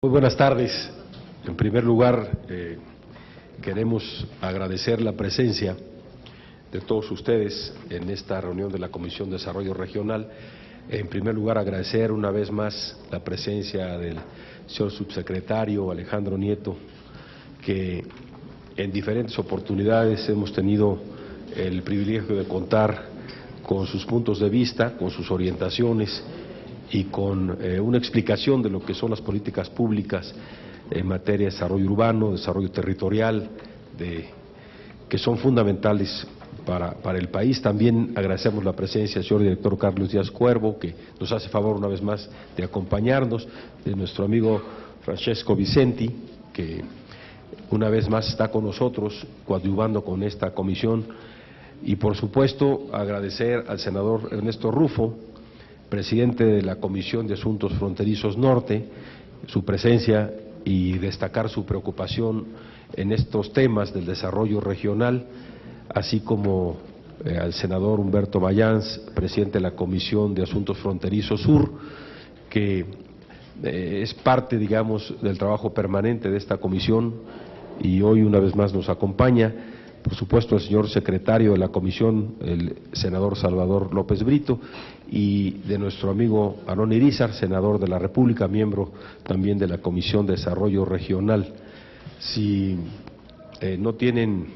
Muy buenas tardes. En primer lugar, queremos agradecer la presencia de todos ustedes en esta reunión de la Comisión de Desarrollo Regional. En primer lugar, agradecer una vez más la presencia del señor subsecretario Alejandro Nieto, que en diferentes oportunidades hemos tenido el privilegio de contar con sus puntos de vista, con sus orientaciones y con una explicación de lo que son las políticas públicas en materia de desarrollo urbano, desarrollo territorial, que son fundamentales para el país. También agradecemos la presencia del señor director Carlos Díaz Cuervo, que nos hace favor una vez más de acompañarnos, de nuestro amigo Francesco Vicenti, que una vez más está con nosotros, coadyuvando con esta comisión, y por supuesto agradecer al senador Ernesto Rufo, presidente de la Comisión de Asuntos Fronterizos Norte, su presencia y destacar su preocupación en estos temas del desarrollo regional, así como al senador Humberto Mayans, presidente de la Comisión de Asuntos Fronterizos Sur, que es parte, digamos, del trabajo permanente de esta comisión y hoy una vez más nos acompaña. Por supuesto, el señor secretario de la comisión, el senador Salvador López Brito, y de nuestro amigo Aarón Irizar, senador de la República, miembro también de la Comisión de Desarrollo Regional. Si no tienen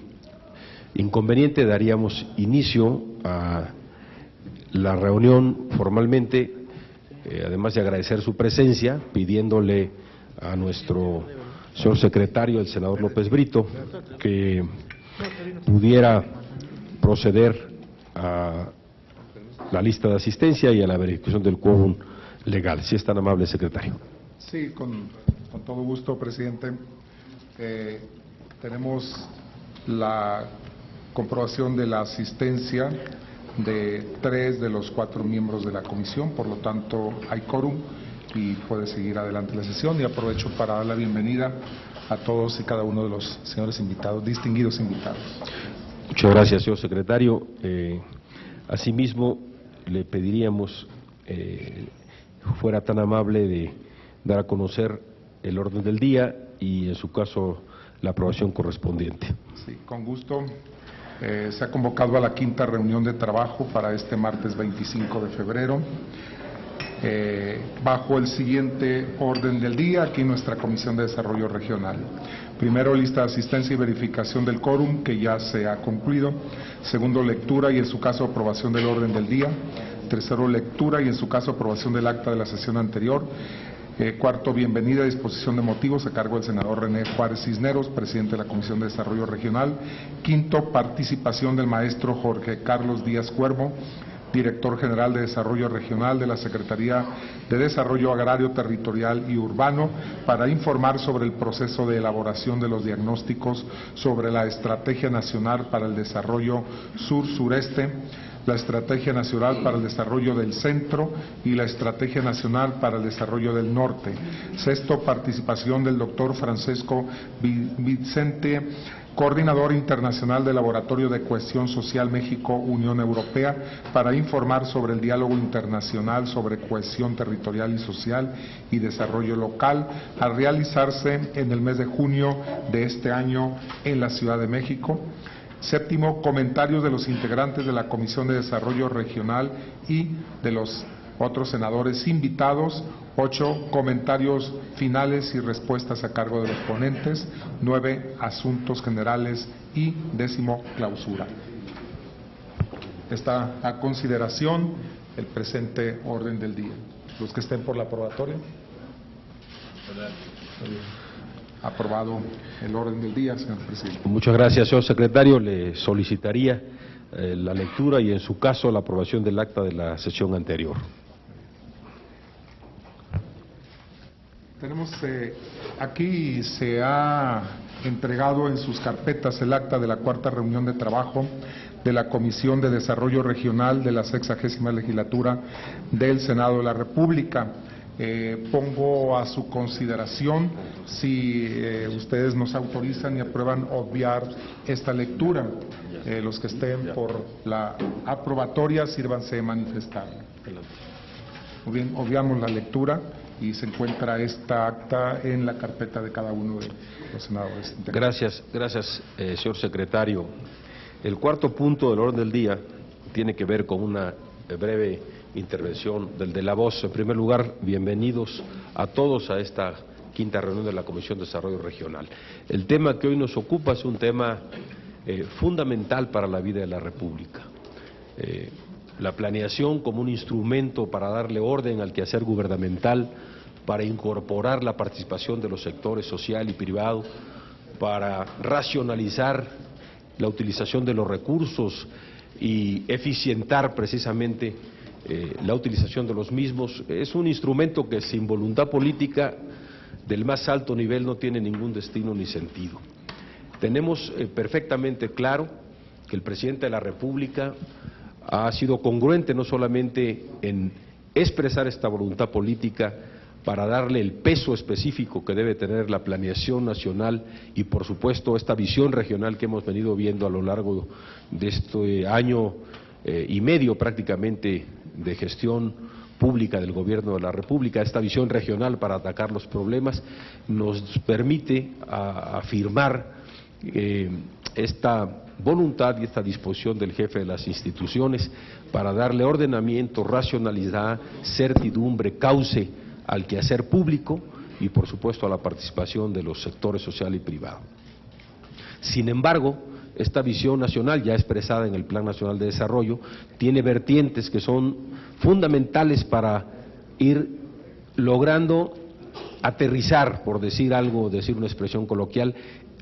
inconveniente, daríamos inicio a la reunión formalmente, además de agradecer su presencia, pidiéndole a nuestro señor secretario, el senador López Brito, que pudiera proceder a la lista de asistencia y a la verificación del quórum legal. Si es tan amable, secretario. Sí, con todo gusto, presidente. Tenemos la comprobación de la asistencia de 3 de los 4 miembros de la comisión, por lo tanto hay quórum y puede seguir adelante la sesión, y aprovecho para dar la bienvenida a todos y cada uno de los señores invitados, distinguidos invitados. Muchas gracias, señor secretario. Asimismo, le pediríamos fuera tan amable de dar a conocer el orden del día y, en su caso, la aprobación correspondiente. Sí, con gusto. Se ha convocado a la 5ª reunión de trabajo para este martes 25 de febrero. Bajo el siguiente orden del día, aquí nuestra Comisión de Desarrollo Regional. Primero, lista de asistencia y verificación del quórum, que ya se ha concluido. Segundo, lectura y en su caso aprobación del orden del día. Tercero, lectura y en su caso aprobación del acta de la sesión anterior. Cuarto, bienvenida y disposición de motivos a cargo del senador René Juárez Cisneros, presidente de la Comisión de Desarrollo Regional. Quinto, participación del maestro Jorge Carlos Díaz Cuervo, director general de Desarrollo Regional de la Secretaría de Desarrollo Agrario, Territorial y Urbano, para informar sobre el proceso de elaboración de los diagnósticos sobre la Estrategia Nacional para el Desarrollo Sur-Sureste, la Estrategia Nacional para el Desarrollo del Centro y la Estrategia Nacional para el Desarrollo del Norte. Sexto, participación del doctor Francesco Vicente, coordinador internacional del Laboratorio de Cohesión Social México-Unión Europea, para informar sobre el diálogo internacional sobre cohesión territorial y social y desarrollo local, a realizarse en el mes de junio de este año en la Ciudad de México. Séptimo, comentarios de los integrantes de la Comisión de Desarrollo Regional y de los otros senadores invitados. 8, comentarios finales y respuestas a cargo de los ponentes. 9, asuntos generales. Y 10º, clausura. Está a consideración el presente orden del día. Los que estén por la aprobatoria. Aprobado el orden del día, señor presidente. Muchas gracias, señor secretario. Le solicitaría la lectura y, en su caso, la aprobación del acta de la sesión anterior. Tenemos aquí se ha entregado en sus carpetas el acta de la 4ª reunión de trabajo de la Comisión de Desarrollo Regional de la 60ª legislatura del Senado de la República. Pongo a su consideración, si ustedes nos autorizan y aprueban, obviar esta lectura. Los que estén por la aprobatoria, sírvanse de manifestar. Muy bien, obviamos la lectura y se encuentra esta acta en la carpeta de cada uno de los senadores. Gracias, señor secretario. El cuarto punto del orden del día tiene que ver con una breve intervención del de la voz. En primer lugar, bienvenidos a todos a esta quinta reunión de la Comisión de Desarrollo Regional. El tema que hoy nos ocupa es un tema fundamental para la vida de la República. La planeación como un instrumento para darle orden al quehacer gubernamental, para incorporar la participación de los sectores social y privado, para racionalizar la utilización de los recursos y eficientar precisamente la utilización de los mismos. Es un instrumento que sin voluntad política del más alto nivel no tiene ningún destino ni sentido. Tenemos perfectamente claro que el presidente de la República ha sido congruente no solamente en expresar esta voluntad política para darle el peso específico que debe tener la planeación nacional y por supuesto esta visión regional que hemos venido viendo a lo largo de este año y medio prácticamente de gestión pública del Gobierno de la República. Esta visión regional para atacar los problemas nos permite afirmar esta voluntad y esta disposición del jefe de las instituciones para darle ordenamiento, racionalidad, certidumbre, cauce al quehacer público y por supuesto a la participación de los sectores social y privado. Sin embargo, esta visión nacional ya expresada en el Plan Nacional de Desarrollo tiene vertientes que son fundamentales para ir logrando aterrizar, por decir algo, decir una expresión coloquial,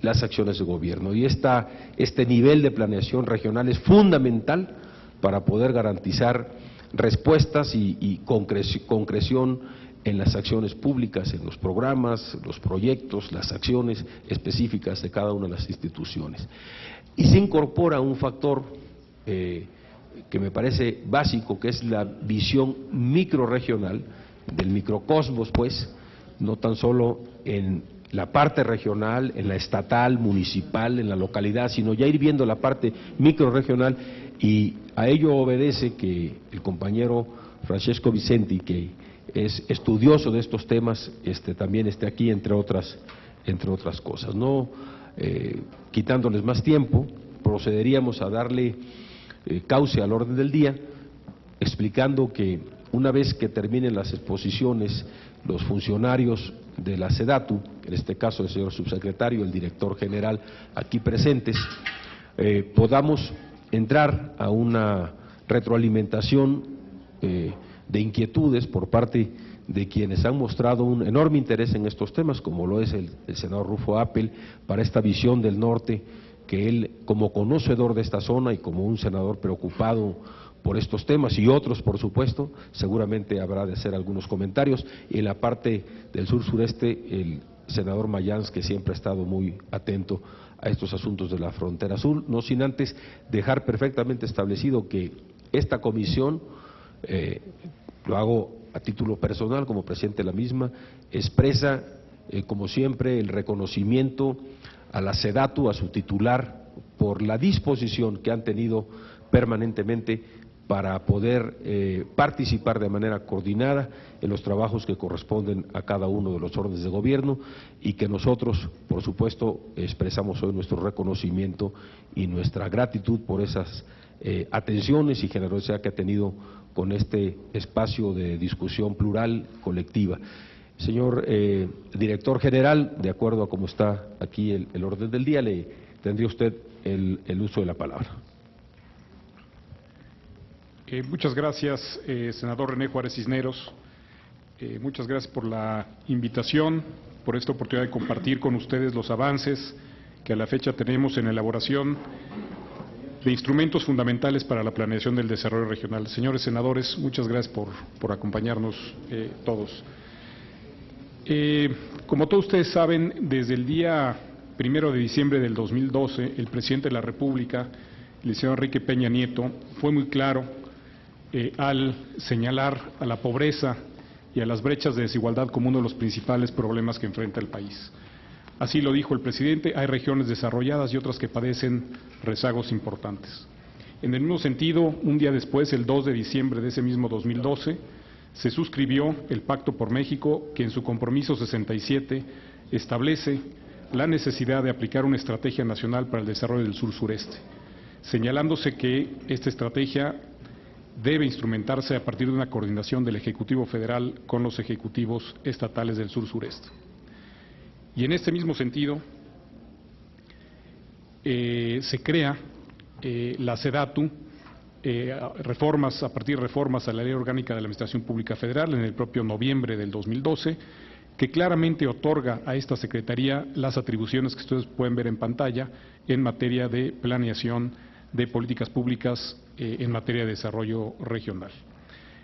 las acciones de gobierno. Y este nivel de planeación regional es fundamental para poder garantizar respuestas y concreción en las acciones públicas, en los programas, los proyectos, las acciones específicas de cada una de las instituciones. Y se incorpora un factor que me parece básico, que es la visión microrregional del microcosmos, pues, no tan solo en la parte regional, en la estatal, municipal, en la localidad, sino ya ir viendo la parte microrregional, y a ello obedece que el compañero Francesco Vicenti, que es estudioso de estos temas, también esté aquí, entre otras cosas. No quitándoles más tiempo, procederíamos a darle cauce al orden del día, explicando que una vez que terminen las exposiciones, los funcionarios de la SEDATU, en este caso el señor subsecretario, el director general aquí presentes, podamos entrar a una retroalimentación de inquietudes por parte de quienes han mostrado un enorme interés en estos temas, como lo es el senador Rufo Appel, para esta visión del norte, que él, como conocedor de esta zona y como un senador preocupado por estos temas y otros, por supuesto, seguramente habrá de hacer algunos comentarios. Y en la parte del sur-sureste, el senador Mayans, que siempre ha estado muy atento a estos asuntos de la frontera sur, no sin antes dejar perfectamente establecido que esta comisión, lo hago a título personal como presidente de la misma, expresa como siempre el reconocimiento a la SEDATU, a su titular, por la disposición que han tenido permanentemente para poder participar de manera coordinada en los trabajos que corresponden a cada uno de los órdenes de gobierno, y que nosotros, por supuesto, expresamos hoy nuestro reconocimiento y nuestra gratitud por esas atenciones y generosidad que ha tenido con este espacio de discusión plural colectiva. Señor director general, de acuerdo a cómo está aquí el orden del día, le tendría usted el uso de la palabra. Muchas gracias, senador René Juárez Cisneros. Muchas gracias por la invitación, por esta oportunidad de compartir con ustedes los avances que a la fecha tenemos en la elaboración de instrumentos fundamentales para la planeación del desarrollo regional. Señores senadores, muchas gracias por acompañarnos todos. Como todos ustedes saben, desde el día 1 de diciembre del 2012, el presidente de la República, el señor Enrique Peña Nieto, fue muy claro al señalar a la pobreza y a las brechas de desigualdad como uno de los principales problemas que enfrenta el país. Así lo dijo el presidente: hay regiones desarrolladas y otras que padecen rezagos importantes. En el mismo sentido, un día después, el 2 de diciembre de ese mismo 2012, se suscribió el Pacto por México, que en su compromiso 67 establece la necesidad de aplicar una estrategia nacional para el desarrollo del sur-sureste, señalándose que esta estrategia debe instrumentarse a partir de una coordinación del Ejecutivo Federal con los ejecutivos estatales del sur-sureste. Y en este mismo sentido, se crea la SEDATU, a partir de reformas a la Ley Orgánica de la Administración Pública Federal en el propio noviembre del 2012, que claramente otorga a esta Secretaría las atribuciones que ustedes pueden ver en pantalla en materia de planeación de políticas públicas en materia de desarrollo regional.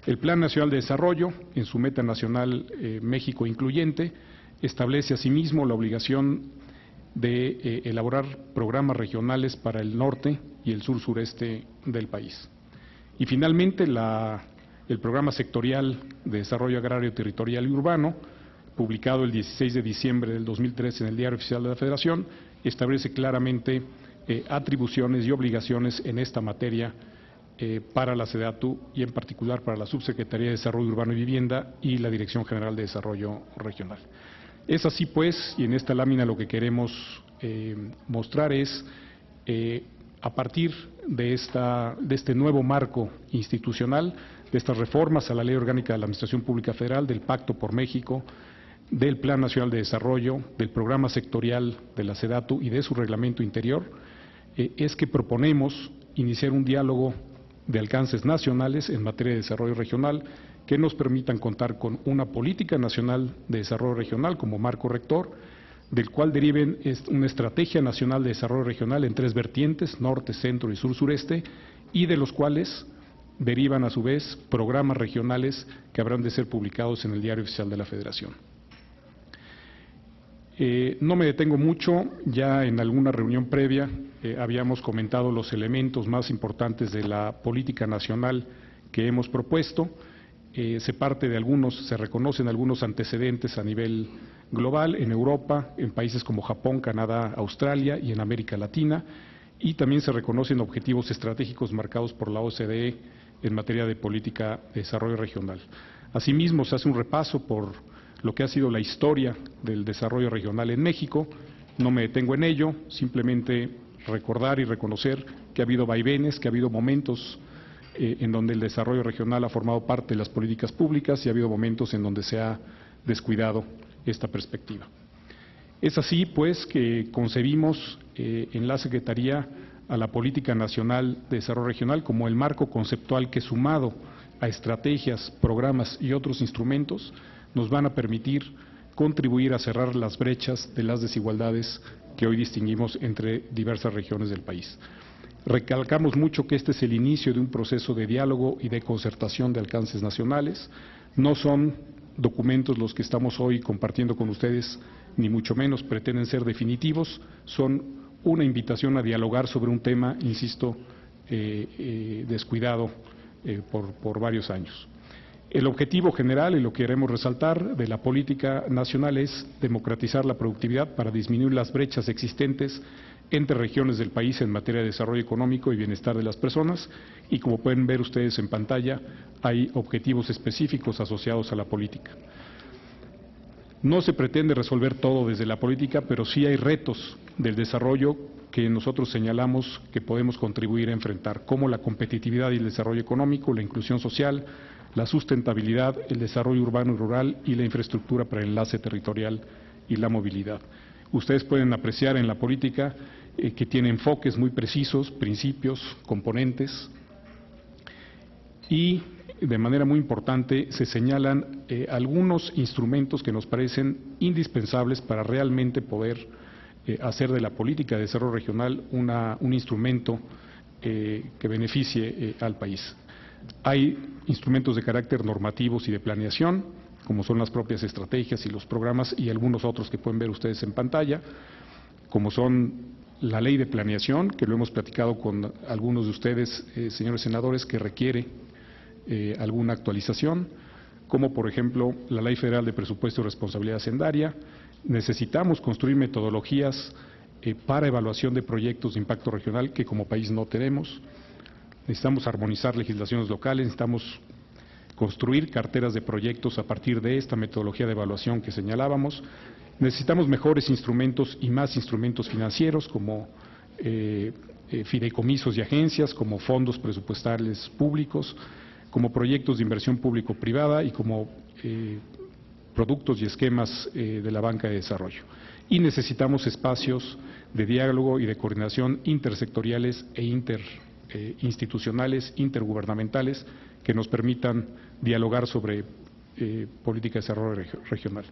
El Plan Nacional de Desarrollo, en su meta nacional México Incluyente, establece asimismo la obligación de elaborar programas regionales para el norte y el sur-sureste del país. Y finalmente, el Programa Sectorial de Desarrollo Agrario, Territorial y Urbano, publicado el 16 de diciembre del 2013 en el Diario Oficial de la Federación, establece claramente atribuciones y obligaciones en esta materia para la SEDATU y en particular para la Subsecretaría de Desarrollo Urbano y Vivienda y la Dirección General de Desarrollo Regional. Es así pues, y en esta lámina lo que queremos mostrar es, a partir de este nuevo marco institucional, de estas reformas a la Ley Orgánica de la Administración Pública Federal, del Pacto por México, del Plan Nacional de Desarrollo, del Programa Sectorial de la SEDATU y de su reglamento interior, es que proponemos iniciar un diálogo de alcances nacionales en materia de desarrollo regional que nos permitan contar con una política nacional de desarrollo regional como marco rector, del cual deriven una estrategia nacional de desarrollo regional en 3 vertientes, norte, centro y sur-sureste, y de los cuales derivan a su vez programas regionales que habrán de ser publicados en el Diario Oficial de la Federación. No me detengo mucho, ya en alguna reunión previa habíamos comentado los elementos más importantes de la política nacional que hemos propuesto. Se reconocen algunos antecedentes a nivel global en Europa, en países como Japón, Canadá, Australia y en América Latina, y también se reconocen objetivos estratégicos marcados por la OCDE en materia de política de desarrollo regional. Asimismo, se hace un repaso por lo que ha sido la historia del desarrollo regional en México. No me detengo en ello, simplemente recordar y reconocer que ha habido vaivenes, que ha habido momentos en donde el desarrollo regional ha formado parte de las políticas públicas y ha habido momentos en donde se ha descuidado esta perspectiva. Es así, pues, que concebimos en la Secretaría a la Política Nacional de Desarrollo Regional como el marco conceptual que, sumado a estrategias, programas y otros instrumentos, nos van a permitir contribuir a cerrar las brechas de las desigualdades que hoy distinguimos entre diversas regiones del país. Recalcamos mucho que este es el inicio de un proceso de diálogo y de concertación de alcances nacionales. No son documentos los que estamos hoy compartiendo con ustedes, ni mucho menos pretenden ser definitivos, son una invitación a dialogar sobre un tema, insisto, descuidado por varios años. El objetivo general, y lo que queremos resaltar, de la política nacional es democratizar la productividad para disminuir las brechas existentes entre regiones del país en materia de desarrollo económico y bienestar de las personas, y como pueden ver ustedes en pantalla, hay objetivos específicos asociados a la política. No se pretende resolver todo desde la política, pero sí hay retos del desarrollo que nosotros señalamos que podemos contribuir a enfrentar, como la competitividad y el desarrollo económico, la inclusión social, la sustentabilidad, el desarrollo urbano y rural y la infraestructura para el enlace territorial y la movilidad. Ustedes pueden apreciar en la política que tiene enfoques muy precisos, principios, componentes, y de manera muy importante se señalan algunos instrumentos que nos parecen indispensables para realmente poder hacer de la política de desarrollo regional un instrumento que beneficie al país. Hay instrumentos de carácter normativos y de planeación, como son las propias estrategias y los programas y algunos otros que pueden ver ustedes en pantalla, como son la ley de planeación, que lo hemos platicado con algunos de ustedes, señores senadores, que requiere alguna actualización, como por ejemplo la Ley Federal de Presupuesto y Responsabilidad Hacendaria. Necesitamos construir metodologías para evaluación de proyectos de impacto regional que como país no tenemos. Necesitamos armonizar legislaciones locales, necesitamos construir carteras de proyectos a partir de esta metodología de evaluación que señalábamos. Necesitamos mejores instrumentos y más instrumentos financieros como fideicomisos y agencias, como fondos presupuestales públicos, como proyectos de inversión público-privada y como productos y esquemas de la banca de desarrollo. Y necesitamos espacios de diálogo y de coordinación intersectoriales e interinstitucionales, intergubernamentales, que nos permitan dialogar sobre política de desarrollo regional.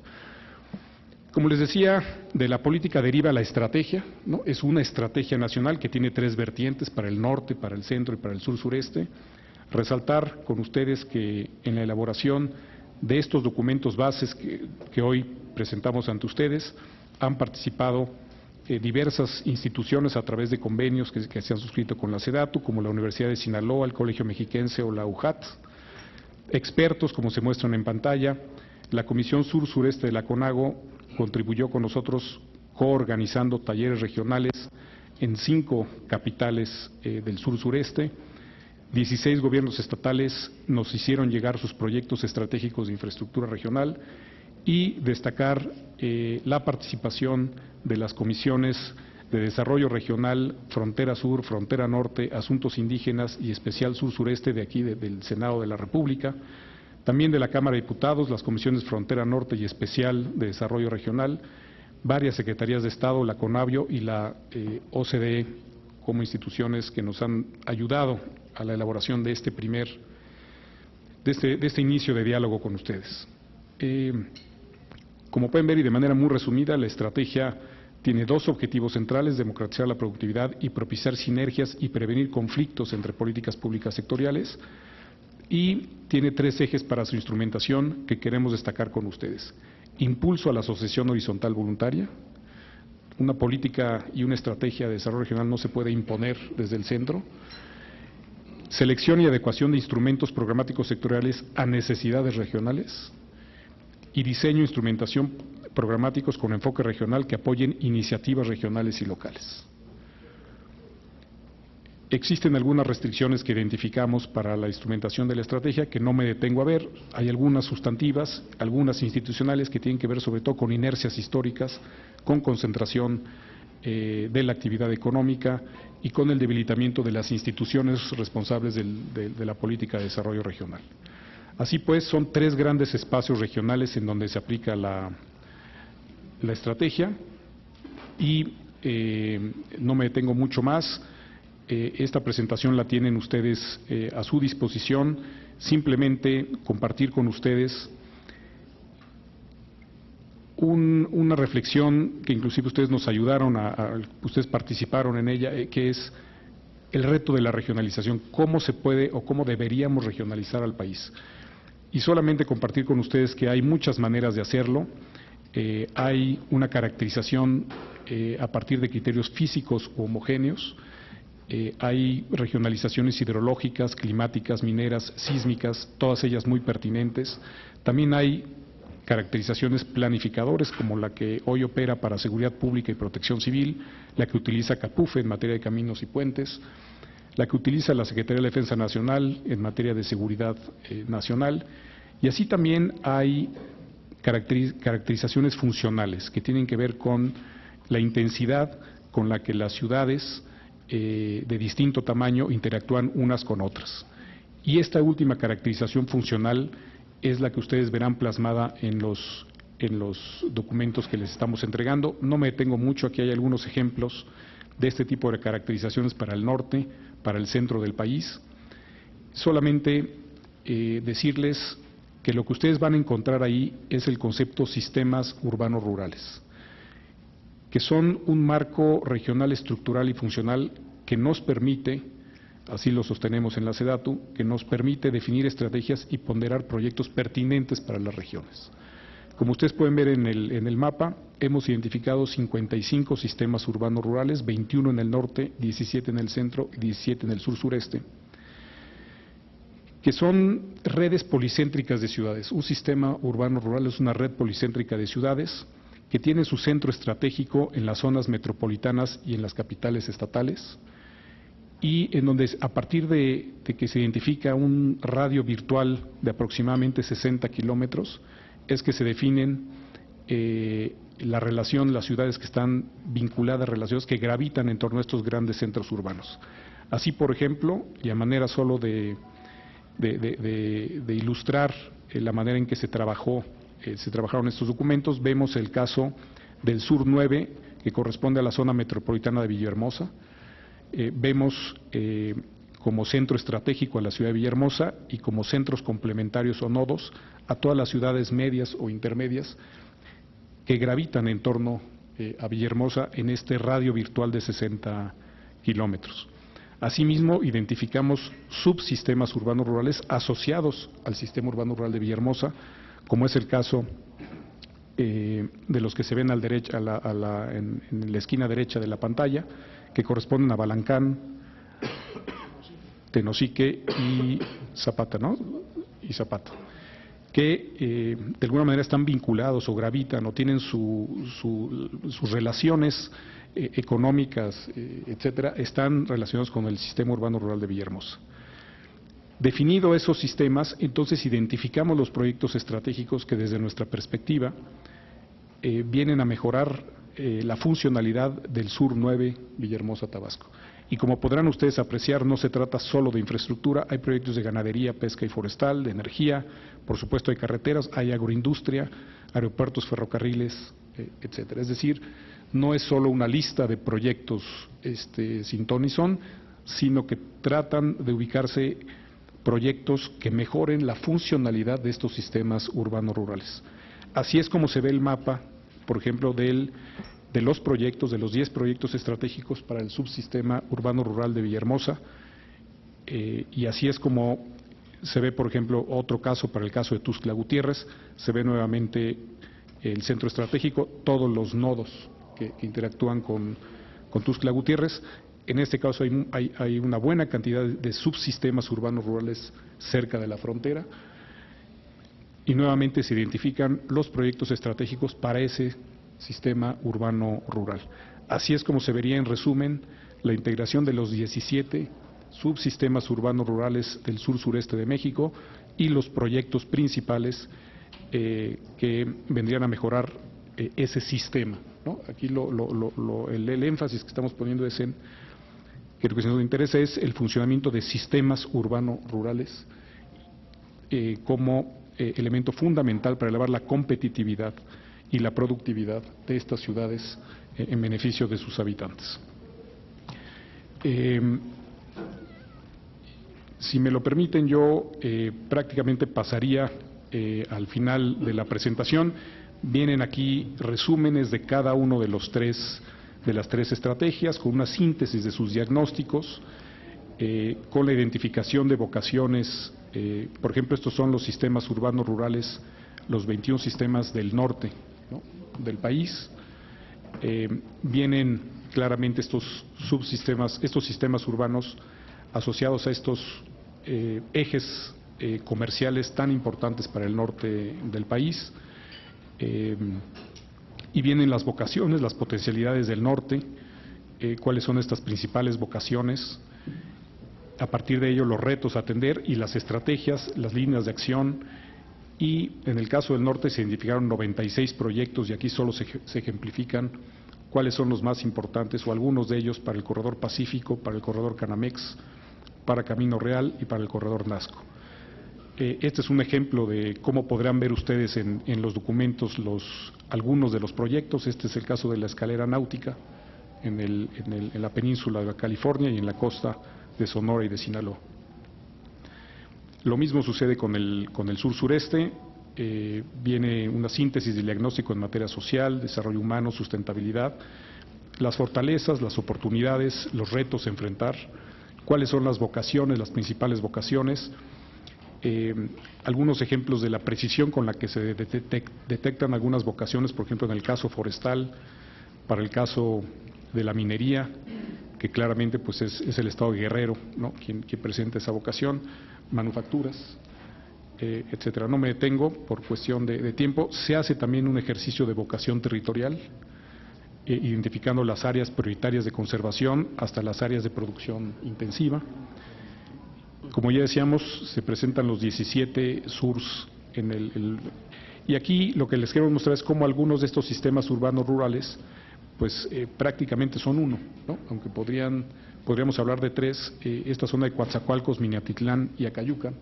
Como les decía, de la política deriva la estrategia, ¿no? Es una estrategia nacional que tiene 3 vertientes, para el norte, para el centro y para el sur-sureste. Resaltar con ustedes que en la elaboración de estos documentos bases que hoy presentamos ante ustedes han participado diversas instituciones a través de convenios que se han suscrito con la SEDATU, como la Universidad de Sinaloa, el Colegio Mexiquense o la UJAT, expertos como se muestran en pantalla. La Comisión Sur-Sureste de la CONAGO contribuyó con nosotros coorganizando talleres regionales en 5 capitales del sur-sureste. 16 gobiernos estatales nos hicieron llegar sus proyectos estratégicos de infraestructura regional, y destacar la participación de las comisiones de desarrollo regional, frontera sur, frontera norte, asuntos indígenas y especial sur-sureste de aquí del Senado de la República, también de la Cámara de Diputados, las comisiones frontera norte y especial de desarrollo regional, varias secretarías de Estado, la CONABIO y la OCDE como instituciones que nos han ayudado a la elaboración de este inicio de diálogo con ustedes. Como pueden ver, y de manera muy resumida, la estrategia tiene 2 objetivos centrales: democratizar la productividad y propiciar sinergias y prevenir conflictos entre políticas públicas sectoriales, y tiene 3 ejes para su instrumentación que queremos destacar con ustedes: impulso a la asociación horizontal voluntaria. Una política y una estrategia de desarrollo regional no se puede imponer desde el centro. Selección y adecuación de instrumentos programáticos sectoriales a necesidades regionales. Y diseño e instrumentación programáticos con enfoque regional que apoyen iniciativas regionales y locales. Existen algunas restricciones que identificamos para la instrumentación de la estrategia que no me detengo a ver. Hay algunas sustantivas, algunas institucionales que tienen que ver sobre todo con inercias históricas, con concentración de la actividad económica y con el debilitamiento de las instituciones responsables de la política de desarrollo regional. Así pues, son 3 grandes espacios regionales en donde se aplica la estrategia, y no me detengo mucho más. Esta presentación la tienen ustedes a su disposición. Simplemente compartir con ustedes una reflexión que inclusive ustedes nos ayudaron, ustedes participaron en ella, que es el reto de la regionalización. ¿Cómo se puede o cómo deberíamos regionalizar al país? Y solamente compartir con ustedes que hay muchas maneras de hacerlo. Hay una caracterización a partir de criterios físicos u homogéneos. Hay regionalizaciones hidrológicas, climáticas, mineras, sísmicas, todas ellas muy pertinentes. También hay caracterizaciones planificadores, como la que hoy opera para seguridad pública y protección civil, la que utiliza CAPUFE en materia de caminos y puentes, la que utiliza la Secretaría de Defensa Nacional en materia de seguridad nacional, y así también hay caracterizaciones funcionales que tienen que ver con la intensidad con la que las ciudades de distinto tamaño interactúan unas con otras. Y esta última caracterización funcional es la que ustedes verán plasmada en los documentos que les estamos entregando. No me detengo mucho, aquí hay algunos ejemplos de este tipo de caracterizaciones para el norte, para el centro del país. Solamente decirles que lo que ustedes van a encontrar ahí es el concepto sistemas urbanos rurales, que son un marco regional estructural y funcional que nos permite, así lo sostenemos en la SEDATU, que nos permite definir estrategias y ponderar proyectos pertinentes para las regiones. Como ustedes pueden ver en el mapa, hemos identificado 55 sistemas urbanos rurales, 21 en el norte, 17 en el centro y 17 en el sur-sureste, que son redes policéntricas de ciudades. Un sistema urbano rural es una red policéntrica de ciudades que tiene su centro estratégico en las zonas metropolitanas y en las capitales estatales, y en donde a partir de que se identifica un radio virtual de aproximadamente 60 kilómetros, es que se definen la relación, las ciudades que están vinculadas, relaciones que gravitan en torno a estos grandes centros urbanos. Así, por ejemplo, y a manera solo de ilustrar la manera en que se trabajaron estos documentos, vemos el caso del Sur 9, que corresponde a la zona metropolitana de Villahermosa. Vemos como centro estratégico a la ciudad de Villahermosa y como centros complementarios o nodos a todas las ciudades medias o intermedias que gravitan en torno a Villahermosa en este radio virtual de 60 kilómetros. Asimismo, identificamos subsistemas urbanos rurales asociados al sistema urbano rural de Villahermosa, como es el caso de los que se ven en la esquina derecha de la pantalla, que corresponden a Balancán, Tenosique y Zapata, ¿no? Y Zapata, que de alguna manera están vinculados o gravitan o tienen sus relaciones económicas, etcétera, están relacionados con el sistema urbano rural de Villahermosa. Definido esos sistemas, entonces identificamos los proyectos estratégicos que desde nuestra perspectiva vienen a mejorar la funcionalidad del Sur 9 Villahermosa, Tabasco. Y como podrán ustedes apreciar, no se trata solo de infraestructura, hay proyectos de ganadería, pesca y forestal, de energía, por supuesto hay carreteras, hay agroindustria, aeropuertos, ferrocarriles, etcétera. Es decir, no es solo una lista de proyectos sin ton ni son, sino que tratan de ubicarse proyectos que mejoren la funcionalidad de estos sistemas urbanos rurales. Así es como se ve el mapa, por ejemplo, de los proyectos, de los 10 proyectos estratégicos para el subsistema urbano rural de Villahermosa, y así es como se ve, por ejemplo, otro caso para el caso de Tuxtla Gutiérrez, se ve nuevamente el centro estratégico, todos los nodos que interactúan con Tuxtla Gutiérrez. En este caso hay una buena cantidad de subsistemas urbanos rurales cerca de la frontera, y nuevamente se identifican los proyectos estratégicos para ese sistema urbano rural. Así es como se vería en resumen la integración de los 17 subsistemas urbanos rurales del sur-sureste de México y los proyectos principales que vendrían a mejorar ese sistema, ¿no? Aquí el énfasis que estamos poniendo es en que lo que nos interesa es el funcionamiento de sistemas urbanos rurales como elemento fundamental para elevar la competitividad y la productividad de estas ciudades en beneficio de sus habitantes. Si me lo permiten, yo prácticamente pasaría al final de la presentación. Vienen aquí resúmenes de cada uno de las tres estrategias, con una síntesis de sus diagnósticos, con la identificación de vocaciones. Por ejemplo, estos son los sistemas urbanos rurales, los 21 sistemas del norte, ¿no?, del país. Vienen claramente estos subsistemas, estos sistemas urbanos asociados a estos ejes comerciales tan importantes para el norte del país. Y vienen las vocaciones, las potencialidades del norte, cuáles son estas principales vocaciones, a partir de ello los retos a atender y las estrategias, las líneas de acción, y en el caso del norte se identificaron 96 proyectos y aquí solo se ejemplifican cuáles son los más importantes o algunos de ellos para el corredor Pacífico, para el corredor Canamex, para Camino Real y para el corredor Nazco. Este es un ejemplo de cómo podrán ver ustedes en los documentos algunos de los proyectos. Este es el caso de la escalera náutica en la península de California y en la costa de Sonora y de Sinaloa. Lo mismo sucede con el sur-sureste. Viene una síntesis del diagnóstico en materia social, desarrollo humano, sustentabilidad, las fortalezas, las oportunidades, los retos a enfrentar, cuáles son las vocaciones, las principales vocaciones, algunos ejemplos de la precisión con la que se detectan algunas vocaciones, por ejemplo, en el caso forestal, para el caso de la minería, que claramente pues es el estado de Guerrero, ¿no?, quien presenta esa vocación, manufacturas, etcétera. No me detengo por cuestión de tiempo. Se hace también un ejercicio de vocación territorial, identificando las áreas prioritarias de conservación hasta las áreas de producción intensiva. Como ya decíamos, se presentan los 17 SURs y aquí lo que les quiero mostrar es cómo algunos de estos sistemas urbanos rurales pues prácticamente son uno, ¿no? Aunque podríamos hablar de tres. Esta zona de Coatzacoalcos, Minatitlán y Acayucan,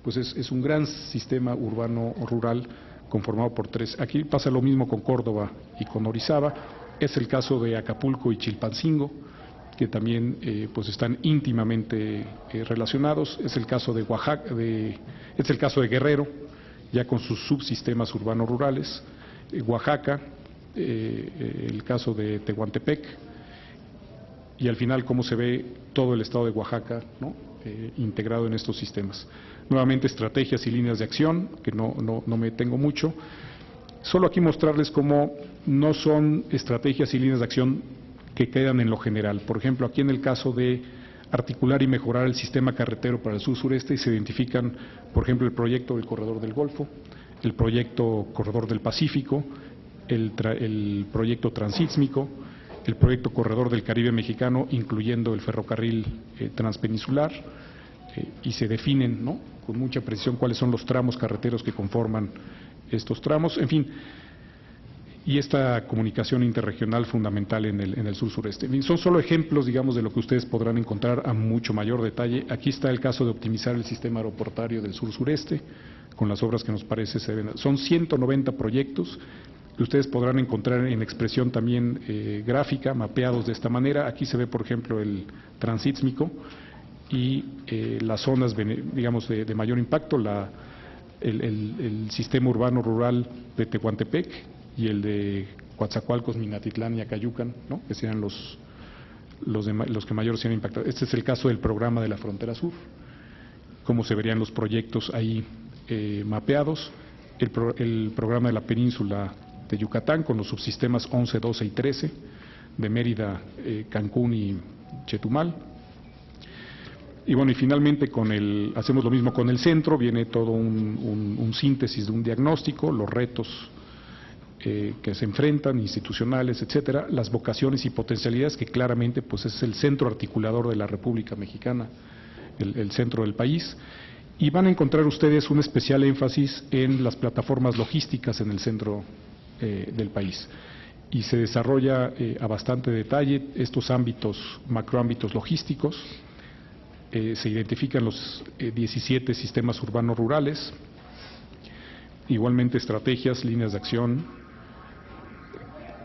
pues es un gran sistema urbano rural conformado por tres. Aquí pasa lo mismo con Córdoba y con Orizaba. Es el caso de Acapulco y Chilpancingo, que también pues están íntimamente relacionados. Es el caso de Oaxaca, es el caso de Guerrero, ya con sus subsistemas urbanos rurales. Oaxaca, el caso de Tehuantepec, y al final cómo se ve todo el estado de Oaxaca, ¿no? Integrado en estos sistemas. Nuevamente, estrategias y líneas de acción, que no me detengo mucho. Solo aquí mostrarles cómo no son estrategias y líneas de acción que quedan en lo general. Por ejemplo, aquí en el caso de articular y mejorar el sistema carretero para el sur-sureste, se identifican, por ejemplo, el proyecto del Corredor del Golfo, el proyecto Corredor del Pacífico, el proyecto transísmico, el proyecto Corredor del Caribe Mexicano, incluyendo el ferrocarril transpeninsular, y se definen, ¿no?, con mucha precisión cuáles son los tramos carreteros que conforman estos tramos, en fin, y esta comunicación interregional fundamental en el sur-sureste. En fin, son solo ejemplos, digamos, de lo que ustedes podrán encontrar a mucho mayor detalle. Aquí está el caso de optimizar el sistema aeroportuario del sur-sureste, con las obras que nos parece se ven. Son 190 proyectos que ustedes podrán encontrar en expresión también gráfica, mapeados de esta manera. Aquí se ve, por ejemplo, el transísmico y las zonas, digamos, de mayor impacto, el sistema urbano rural de Tehuantepec y el de Coatzacoalcos, Minatitlán y Acayucan, ¿no?, que serían los que mayor se han impactado. Este es el caso del programa de la Frontera Sur, cómo se verían los proyectos ahí mapeados, el programa de la península de Yucatán con los subsistemas 11, 12 y 13 de Mérida, Cancún y Chetumal. Y bueno, y finalmente hacemos lo mismo con el centro. Viene todo un síntesis de un diagnóstico, los retos que se enfrentan, institucionales, etcétera, las vocaciones y potencialidades, que claramente pues es el centro articulador de la República Mexicana, el centro del país. Y van a encontrar ustedes un especial énfasis en las plataformas logísticas en el centro del país. Y se desarrolla a bastante detalle estos ámbitos, macroámbitos logísticos. Se identifican los 17 sistemas urbanos rurales, igualmente estrategias, líneas de acción,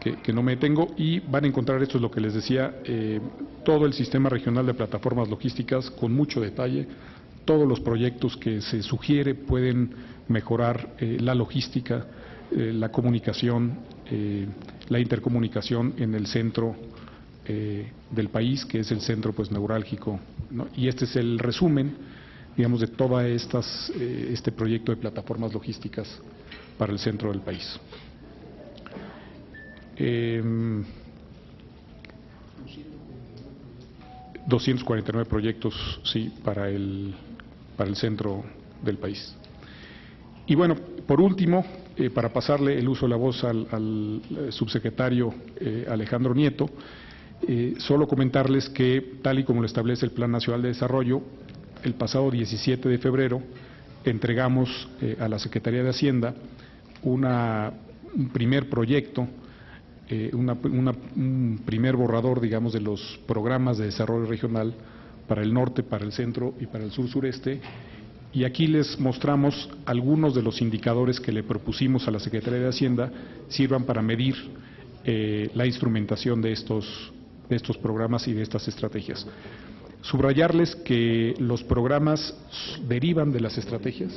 que no me detengo, y van a encontrar, esto es lo que les decía, todo el sistema regional de plataformas logísticas con mucho detalle. Todos los proyectos que se sugiere pueden mejorar la logística, la comunicación, la intercomunicación en el centro del país, que es el centro pues neurálgico, ¿no? Y este es el resumen, digamos, de toda este proyecto de plataformas logísticas para el centro del país. 249 proyectos, sí, para el centro del país. Y bueno, por último, para pasarle el uso de la voz al subsecretario Alejandro Nieto, solo comentarles que, tal y como lo establece el Plan Nacional de Desarrollo, el pasado 17 de febrero entregamos a la Secretaría de Hacienda un primer proyecto, un primer borrador, digamos, de los programas de desarrollo regional para el norte, para el centro y para el sur-sureste. Y aquí les mostramos algunos de los indicadores que le propusimos a la Secretaría de Hacienda sirvan para medir la instrumentación de estos programas y de estas estrategias. Subrayarles que los programas derivan de las estrategias,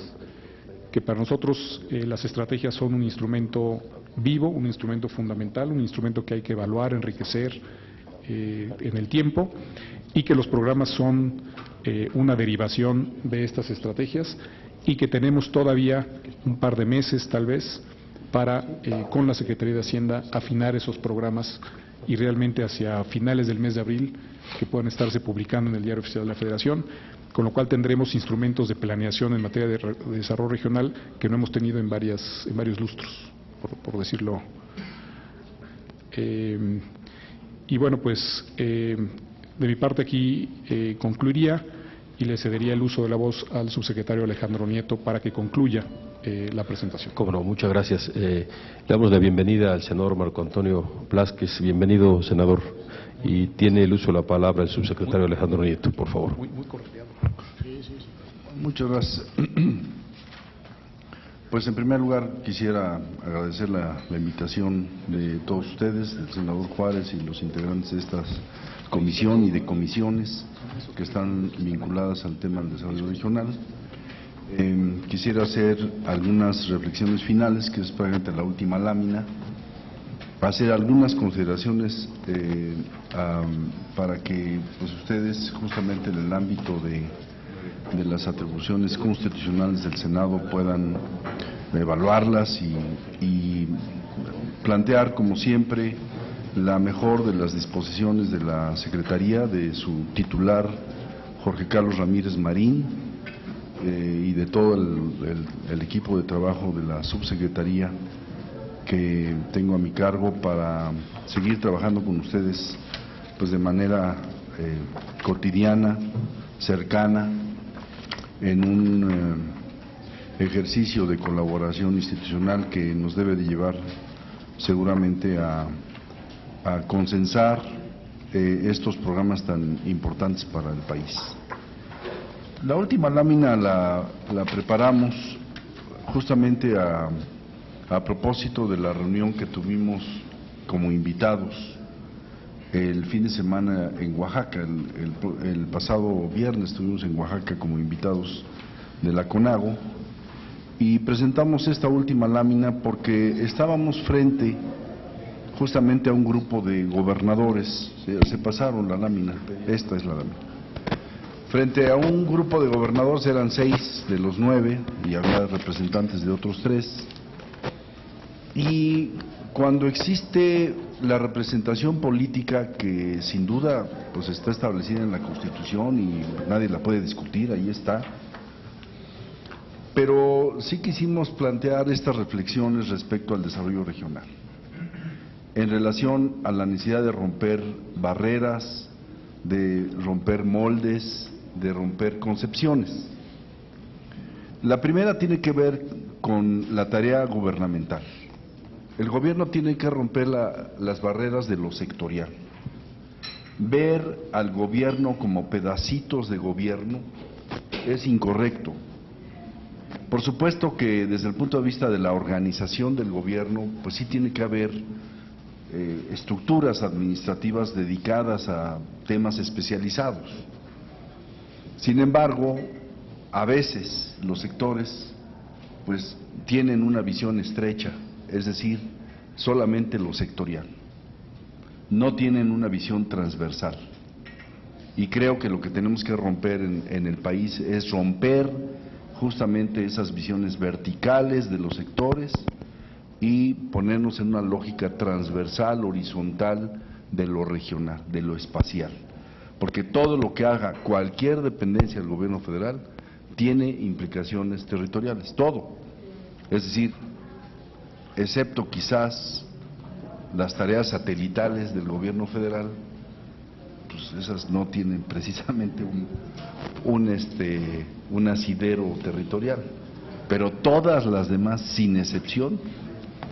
que para nosotros las estrategias son un instrumento vivo, un instrumento fundamental, un instrumento que hay que evaluar, enriquecer en el tiempo, y que los programas son una derivación de estas estrategias, y que tenemos todavía un par de meses tal vez para, con la Secretaría de Hacienda, afinar esos programas y realmente hacia finales del mes de abril que puedan estarse publicando en el Diario Oficial de la Federación, con lo cual tendremos instrumentos de planeación en materia de desarrollo regional que no hemos tenido en varios lustros, por decirlo Y bueno, pues de mi parte aquí concluiría y le cedería el uso de la voz al subsecretario Alejandro Nieto para que concluya la presentación. Cómo no, muchas gracias. Le damos la bienvenida al senador Marco Antonio Blázquez. Bienvenido, senador. Y tiene el uso de la palabra el subsecretario Alejandro Nieto, por favor. Muy cordial. Muchas gracias. Pues en primer lugar quisiera agradecer la invitación de todos ustedes, del senador Juárez y los integrantes de esta comisión y de comisiones que están vinculadas al tema del desarrollo regional. Quisiera hacer algunas reflexiones finales, que es prácticamente la última lámina, hacer algunas consideraciones para que pues, ustedes, justamente en el ámbito de las atribuciones constitucionales del Senado, puedan evaluarlas y plantear, como siempre, la mejor de las disposiciones de la Secretaría, de su titular, Jorge Carlos Ramírez Marín, y de todo el equipo de trabajo de la subsecretaría que tengo a mi cargo, para seguir trabajando con ustedes pues de manera cotidiana, cercana, en un ejercicio de colaboración institucional que nos debe de llevar seguramente a consensar estos programas tan importantes para el país. La última lámina la preparamos justamente a propósito de la reunión que tuvimos como invitados el fin de semana en Oaxaca. El pasado viernes estuvimos en Oaxaca como invitados de la CONAGO y presentamos esta última lámina porque estábamos frente justamente a un grupo de gobernadores. Se pasaron la lámina, esta es la lámina. Frente a un grupo de gobernadores, eran 6 de los 9 y había representantes de otros 3. Y cuando existe la representación política, que sin duda pues está establecida en la Constitución y nadie la puede discutir, ahí está, pero sí quisimos plantear estas reflexiones respecto al desarrollo regional, en relación a la necesidad de romper barreras, de romper moldes, de romper concepciones. La primera tiene que ver con la tarea gubernamental. El gobierno tiene que romper las barreras de lo sectorial. Ver al gobierno como pedacitos de gobierno es incorrecto. Por supuesto que desde el punto de vista de la organización del gobierno, pues sí tiene que haber estructuras administrativas dedicadas a temas especializados. Sin embargo, a veces los sectores pues tienen una visión estrecha, es decir, solamente lo sectorial. No tienen una visión transversal. Y creo que lo que tenemos que romper en el país es romper justamente esas visiones verticales de los sectores y ponernos en una lógica transversal, horizontal de lo regional, de lo espacial. Porque todo lo que haga cualquier dependencia del gobierno federal tiene implicaciones territoriales, todo. Es decir, excepto quizás las tareas satelitales del gobierno federal, pues esas no tienen precisamente un asidero territorial, pero todas las demás, sin excepción,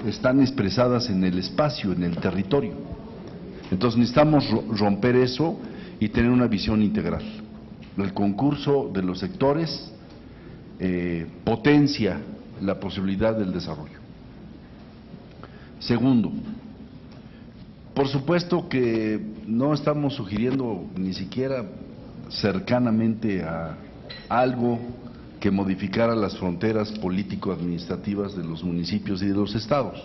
están expresadas en el espacio, en el territorio. Entonces necesitamos romper eso y tener una visión integral. El concurso de los sectores potencia la posibilidad del desarrollo. Segundo, por supuesto que no estamos sugiriendo ni siquiera cercanamente a algo que modificara las fronteras político-administrativas de los municipios y de los estados.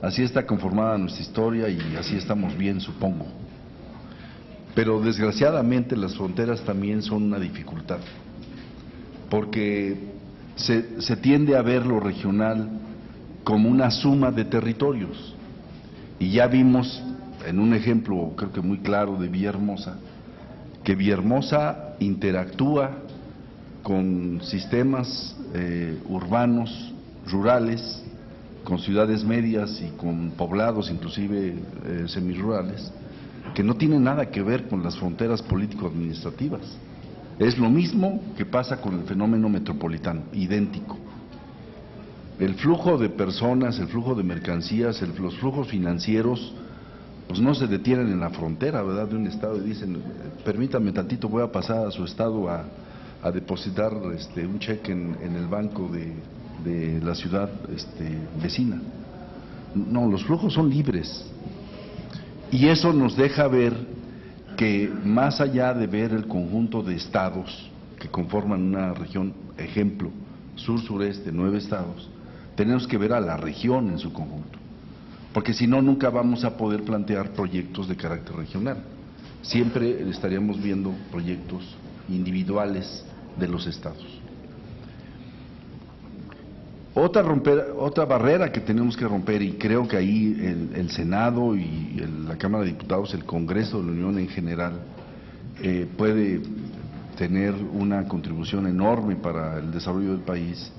Así está conformada nuestra historia y así estamos bien, supongo. Pero desgraciadamente las fronteras también son una dificultad, porque se tiende a ver lo regional como una suma de territorios. Y ya vimos en un ejemplo creo que muy claro de Villahermosa, que Villahermosa interactúa con sistemas urbanos, rurales, con ciudades medias y con poblados inclusive semirurales, que no tienen nada que ver con las fronteras político-administrativas. Es lo mismo que pasa con el fenómeno metropolitano, idéntico. El flujo de personas, el flujo de mercancías, los flujos financieros, pues no se detienen en la frontera, ¿verdad?, de un estado y dicen, permítame tantito, voy a pasar a su estado a depositar un cheque en el banco de la ciudad vecina. No, los flujos son libres. Y eso nos deja ver que más allá de ver el conjunto de estados que conforman una región, ejemplo, sur-sureste, 9 estados, tenemos que ver a la región en su conjunto, porque si no, nunca vamos a poder plantear proyectos de carácter regional. Siempre estaríamos viendo proyectos individuales de los estados. Otra barrera que tenemos que romper, y creo que ahí el Senado y la Cámara de Diputados, el Congreso de la Unión en general, puede tener una contribución enorme para el desarrollo del país,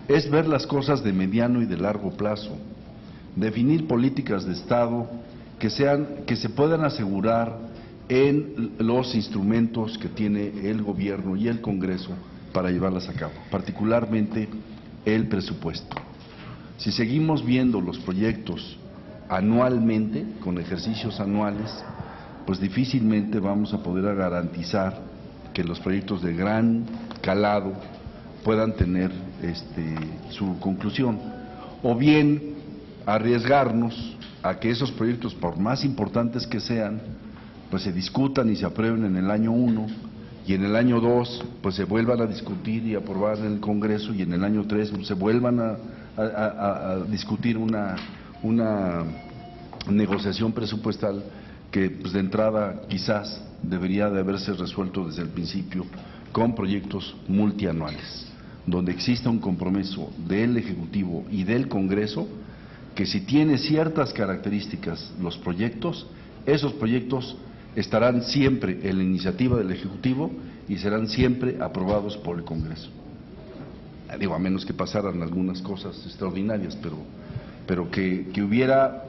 es ver las cosas de mediano y de largo plazo, definir políticas de Estado que se puedan asegurar en los instrumentos que tiene el gobierno y el Congreso para llevarlas a cabo, particularmente el presupuesto. Si seguimos viendo los proyectos anualmente, con ejercicios anuales, pues difícilmente vamos a poder garantizar que los proyectos de gran calado puedan tener su conclusión, o bien arriesgarnos a que esos proyectos, por más importantes que sean, pues se discutan y se aprueben en el año 1, y en el año 2 pues se vuelvan a discutir y aprobar en el Congreso, y en el año 3 pues, se vuelvan a discutir una negociación presupuestal que pues de entrada quizás debería de haberse resuelto desde el principio con proyectos multianuales, donde exista un compromiso del Ejecutivo y del Congreso, que si tiene ciertas características los proyectos, esos proyectos estarán siempre en la iniciativa del Ejecutivo y serán siempre aprobados por el Congreso. Digo, a menos que pasaran algunas cosas extraordinarias, pero que hubiera,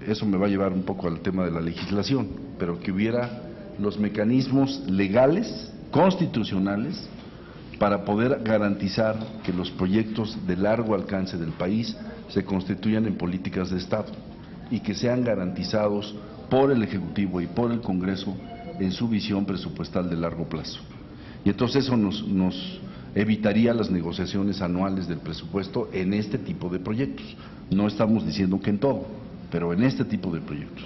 eso me va a llevar un poco al tema de la legislación, pero que hubiera los mecanismos legales, constitucionales, para poder garantizar que los proyectos de largo alcance del país se constituyan en políticas de Estado y que sean garantizados por el Ejecutivo y por el Congreso en su visión presupuestal de largo plazo. Y entonces eso nos evitaría las negociaciones anuales del presupuesto en este tipo de proyectos. No estamos diciendo que en todo, pero en este tipo de proyectos.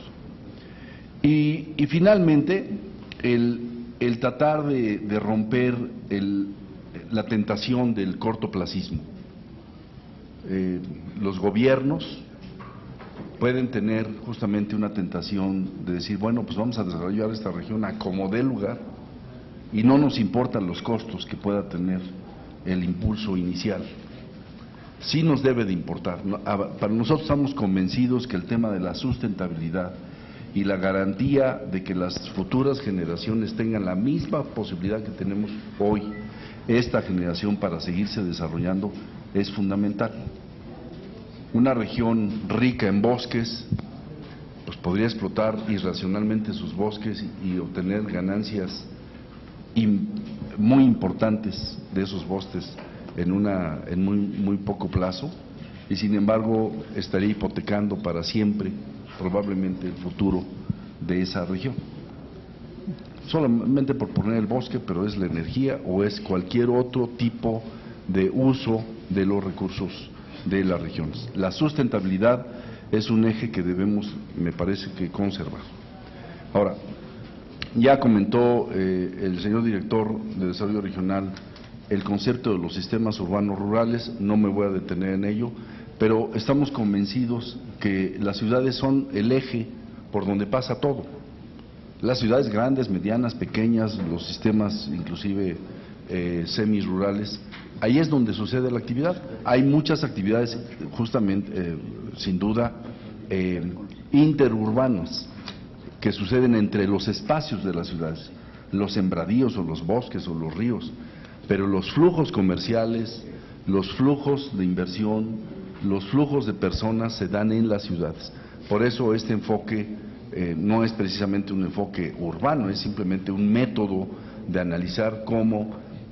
Y finalmente, el tratar de romper la tentación del cortoplacismo. Los gobiernos pueden tener justamente una tentación de decir, bueno, pues vamos a desarrollar esta región a como dé lugar y no nos importan los costos que pueda tener el impulso inicial. Sí nos debe de importar. Para nosotros estamos convencidos que el tema de la sustentabilidad y la garantía de que las futuras generaciones tengan la misma posibilidad que tenemos hoy, esta generación, para seguirse desarrollando, es fundamental. Una región rica en bosques, pues podría explotar irracionalmente sus bosques y obtener ganancias muy importantes de esos bosques en muy poco plazo, y sin embargo estaría hipotecando para siempre probablemente el futuro de esa región. Solamente por poner el bosque, pero es la energía o es cualquier otro tipo de uso de los recursos de las regiones. La sustentabilidad es un eje que debemos, me parece, que conservar. Ahora, ya comentó el señor director de Desarrollo Regional el concepto de los sistemas urbanos rurales, no me voy a detener en ello, pero estamos convencidos que las ciudades son el eje por donde pasa todo. Las ciudades grandes, medianas, pequeñas, los sistemas inclusive semirurales, ahí es donde sucede la actividad. Hay muchas actividades justamente, sin duda, interurbanas, que suceden entre los espacios de las ciudades, los sembradíos o los bosques o los ríos, pero los flujos comerciales, los flujos de inversión, los flujos de personas se dan en las ciudades. Por eso este enfoque no es precisamente un enfoque urbano, es simplemente un método de analizar cómo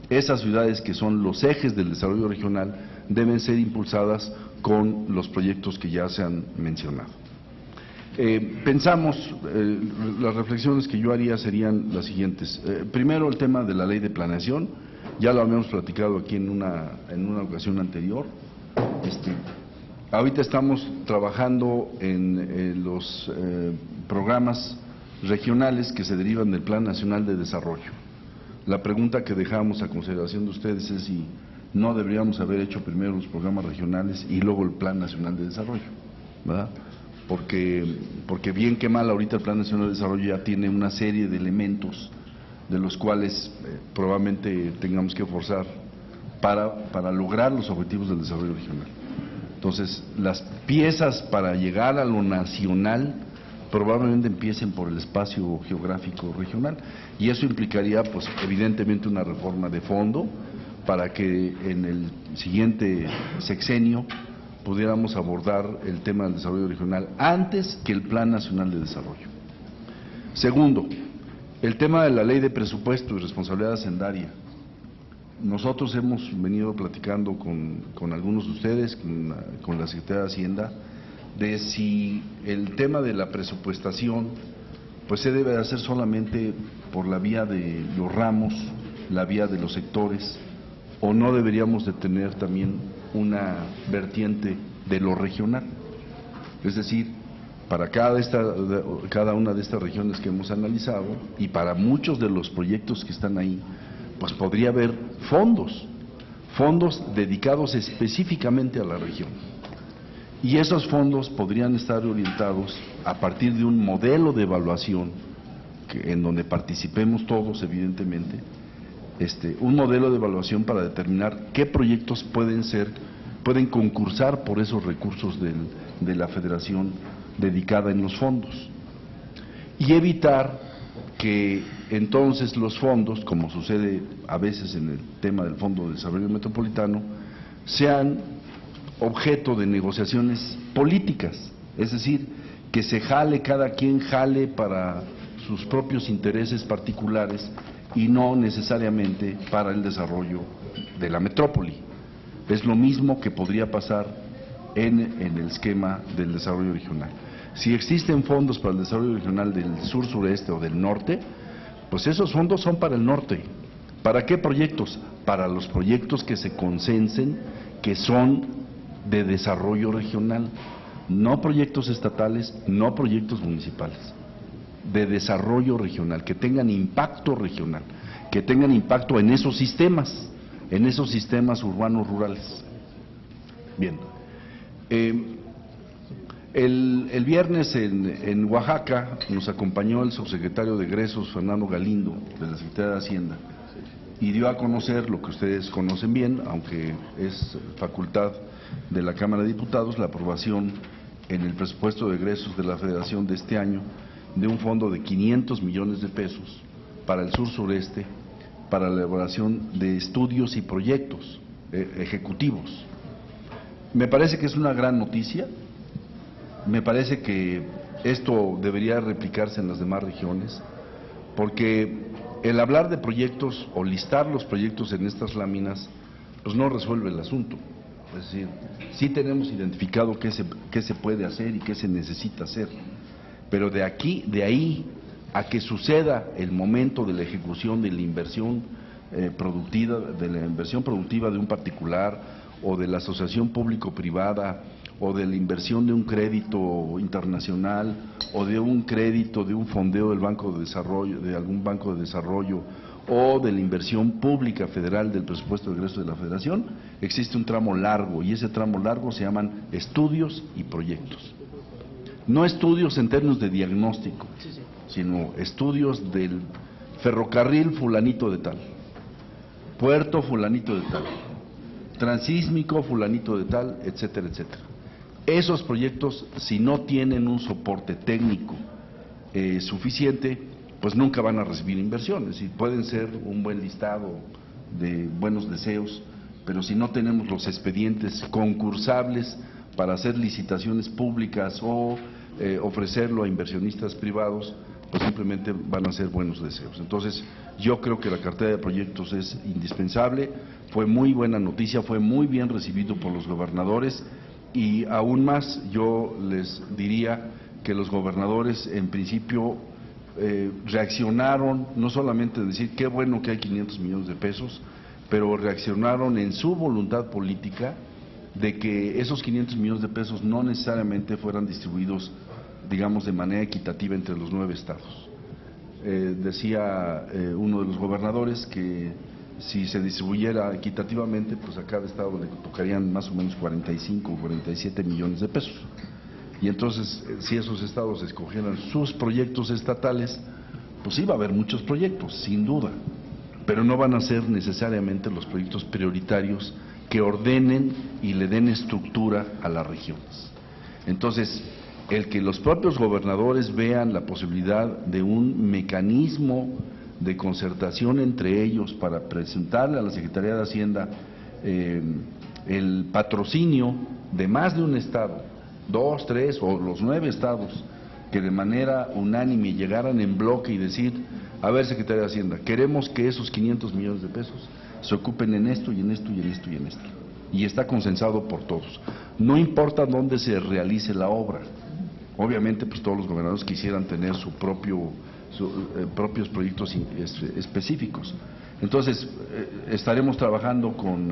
esas ciudades que son los ejes del desarrollo regional deben ser impulsadas con los proyectos que ya se han mencionado. Pensamos, las reflexiones que yo haría serían las siguientes. Primero, el tema de la ley de planeación, ya lo habíamos platicado aquí en una ocasión anterior. Ahorita estamos trabajando en los programas regionales que se derivan del Plan Nacional de Desarrollo. La pregunta que dejamos a consideración de ustedes es si no deberíamos haber hecho primero los programas regionales y luego el Plan Nacional de Desarrollo, ¿verdad? Porque bien que mal ahorita el Plan Nacional de Desarrollo ya tiene una serie de elementos de los cuales probablemente tengamos que forzar para lograr los objetivos del desarrollo regional. Entonces, las piezas para llegar a lo nacional probablemente empiecen por el espacio geográfico regional, y eso implicaría, pues, evidentemente una reforma de fondo para que en el siguiente sexenio pudiéramos abordar el tema del desarrollo regional antes que el Plan Nacional de Desarrollo. Segundo, el tema de la ley de presupuesto y responsabilidad hacendaria. Nosotros hemos venido platicando con algunos de ustedes, con la Secretaría de Hacienda, de si el tema de la presupuestación pues se debe hacer solamente por la vía de los ramos, la vía de los sectores, o no deberíamos de tener también una vertiente de lo regional. Es decir, para cada una de estas regiones que hemos analizado y para muchos de los proyectos que están ahí, pues podría haber fondos dedicados específicamente a la región. Y esos fondos podrían estar orientados a partir de un modelo de evaluación en donde participemos todos, evidentemente, un modelo de evaluación para determinar qué proyectos pueden concursar por esos recursos de la Federación dedicada en los fondos, y evitar que entonces los fondos, como sucede a veces en el tema del Fondo de Desarrollo Metropolitano, sean objeto de negociaciones políticas, es decir, que se cada quien jale para sus propios intereses particulares y no necesariamente para el desarrollo de la metrópoli. Es lo mismo que podría pasar en el esquema del desarrollo regional. Si existen fondos para el desarrollo regional del sur-sureste o del norte, pues esos fondos son para el norte. ¿Para qué proyectos? Para los proyectos que se consensen, que son de desarrollo regional, no proyectos estatales, no proyectos municipales, de desarrollo regional, que tengan impacto regional, que tengan impacto en esos sistemas urbanos rurales. Bien, el viernes en Oaxaca nos acompañó el subsecretario de Egresos, Fernando Galindo, de la Secretaría de Hacienda, y dio a conocer lo que ustedes conocen bien, aunque es facultad de la Cámara de Diputados, la aprobación en el presupuesto de egresos de la Federación de este año de un fondo de 500 millones de pesos para el sur-sureste, para la elaboración de estudios y proyectos ejecutivos. Me parece que es una gran noticia, me parece que esto debería replicarse en las demás regiones, porque el hablar de proyectos o listar los proyectos en estas láminas, pues no resuelve el asunto. Es decir, sí tenemos identificado qué se puede hacer y qué se necesita hacer, pero de ahí a que suceda el momento de la ejecución de la inversión productiva, de un particular o de la asociación público-privada o de la inversión de un crédito internacional o de un crédito de un fondeo del Banco de Desarrollo, de algún banco de desarrollo, o de la inversión pública federal del presupuesto de egresos de la Federación, existe un tramo largo, y ese tramo largo se llaman estudios y proyectos. No estudios en términos de diagnóstico, sino estudios del ferrocarril fulanito de tal, puerto fulanito de tal, transísmico fulanito de tal, etcétera, etcétera. Esos proyectos, si no tienen un soporte técnico suficiente, pues nunca van a recibir inversiones, y pueden ser un buen listado de buenos deseos, pero si no tenemos los expedientes concursables para hacer licitaciones públicas o ofrecerlo a inversionistas privados, pues simplemente van a ser buenos deseos. Entonces, yo creo que la cartera de proyectos es indispensable, fue muy buena noticia, fue muy bien recibido por los gobernadores y aún más yo les diría que los gobernadores en principio reaccionaron, no solamente en decir qué bueno que hay 500 millones de pesos, pero reaccionaron en su voluntad política de que esos 500 millones de pesos no necesariamente fueran distribuidos, digamos, de manera equitativa entre los 9 estados. Decía uno de los gobernadores que si se distribuyera equitativamente, pues a cada estado le tocarían más o menos 45 o 47 millones de pesos. Y entonces, si esos estados escogieran sus proyectos estatales, pues iba a haber muchos proyectos, sin duda, pero no van a ser necesariamente los proyectos prioritarios que ordenen y le den estructura a las regiones. Entonces, el que los propios gobernadores vean la posibilidad de un mecanismo de concertación entre ellos para presentarle a la Secretaría de Hacienda el patrocinio de más de un estado, 2, 3 o los 9 estados, que de manera unánime llegaran en bloque y decir, a ver, Secretaría de Hacienda, queremos que esos 500 millones de pesos se ocupen en esto y en esto y en esto y en esto. Y está consensado por todos. No importa dónde se realice la obra. Obviamente, pues todos los gobernadores quisieran tener sus propios proyectos específicos. Entonces, estaremos trabajando con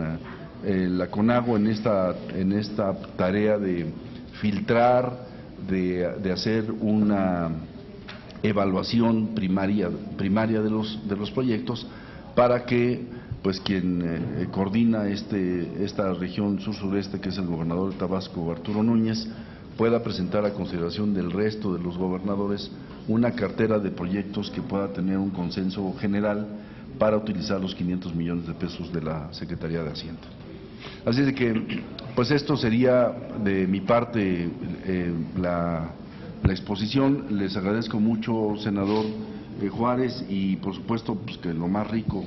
la CONAGO en esta tarea de filtrar, de hacer una evaluación primaria de los proyectos para que pues quien coordina esta región sur-sureste, que es el gobernador de Tabasco, Arturo Núñez, pueda presentar a consideración del resto de los gobernadores una cartera de proyectos que pueda tener un consenso general para utilizar los 500 millones de pesos de la Secretaría de Hacienda. Así de que, pues esto sería de mi parte la exposición. Les agradezco mucho, senador Juárez, y por supuesto pues que lo más rico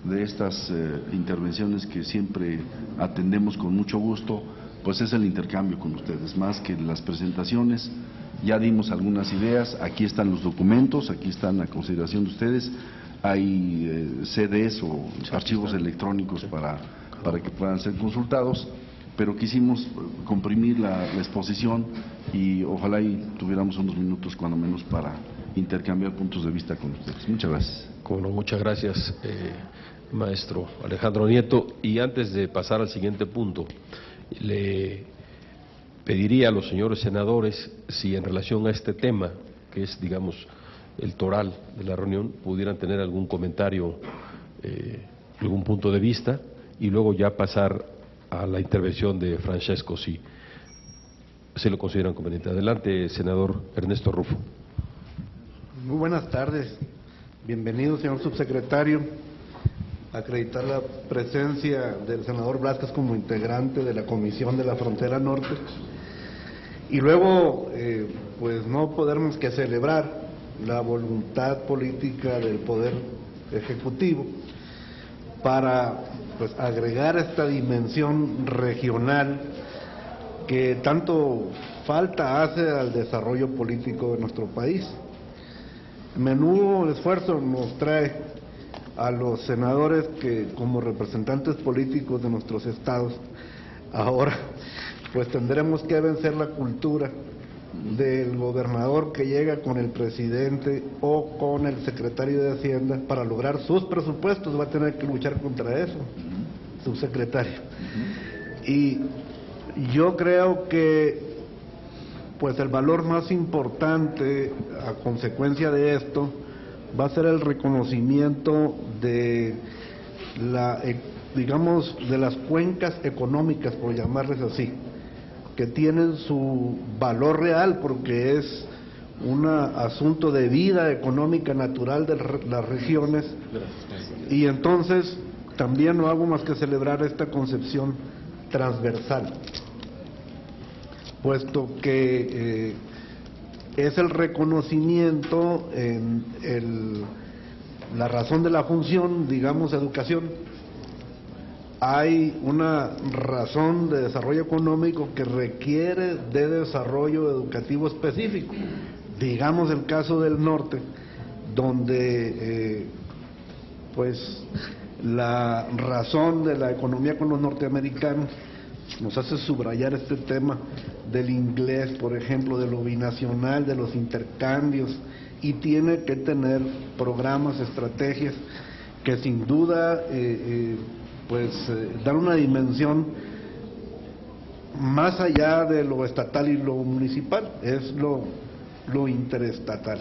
de estas intervenciones que siempre atendemos con mucho gusto, pues es el intercambio con ustedes, más que las presentaciones. Ya dimos algunas ideas, aquí están los documentos, aquí están a consideración de ustedes, hay CDs o archivos electrónicos para que puedan ser consultados, pero quisimos comprimir la exposición y ojalá y tuviéramos unos minutos cuando menos para intercambiar puntos de vista con ustedes. Muchas gracias. Bueno, muchas gracias, maestro Alejandro Nieto. Y antes de pasar al siguiente punto, le pediría a los señores senadores si en relación a este tema, que es, digamos, el toral de la reunión, pudieran tener algún comentario, algún punto de vista, y luego ya pasar a la intervención de Francesco, si se lo consideran conveniente. Adelante, senador Ernesto Rufo. Muy buenas tardes. Bienvenido, señor subsecretario. Acreditar la presencia del senador Blázquez como integrante de la Comisión de la Frontera Norte. Y luego, pues no podemos que celebrar la voluntad política del Poder Ejecutivo para pues agregar esta dimensión regional que tanto falta hace al desarrollo político de nuestro país. Menudo esfuerzo nos trae a los senadores que como representantes políticos de nuestros estados ahora pues tendremos que vencer la cultura del gobernador que llega con el presidente o con el secretario de Hacienda para lograr sus presupuestos. Va a tener que luchar contra eso, subsecretario. Y yo creo que pues el valor más importante a consecuencia de esto va a ser el reconocimiento de digamos, de las cuencas económicas, por llamarles así, que tienen su valor real porque es un asunto de vida económica natural de las regiones. Y entonces también no hago más que celebrar esta concepción transversal, puesto que es el reconocimiento en la razón de la función, digamos, educación, hay una razón de desarrollo económico que requiere de desarrollo educativo específico. Digamos el caso del norte, donde pues la razón de la economía con los norteamericanos nos hace subrayar este tema del inglés, por ejemplo, de lo binacional, de los intercambios, y tiene que tener programas, estrategias que sin duda dan una dimensión más allá de lo estatal y lo municipal, es lo interestatal.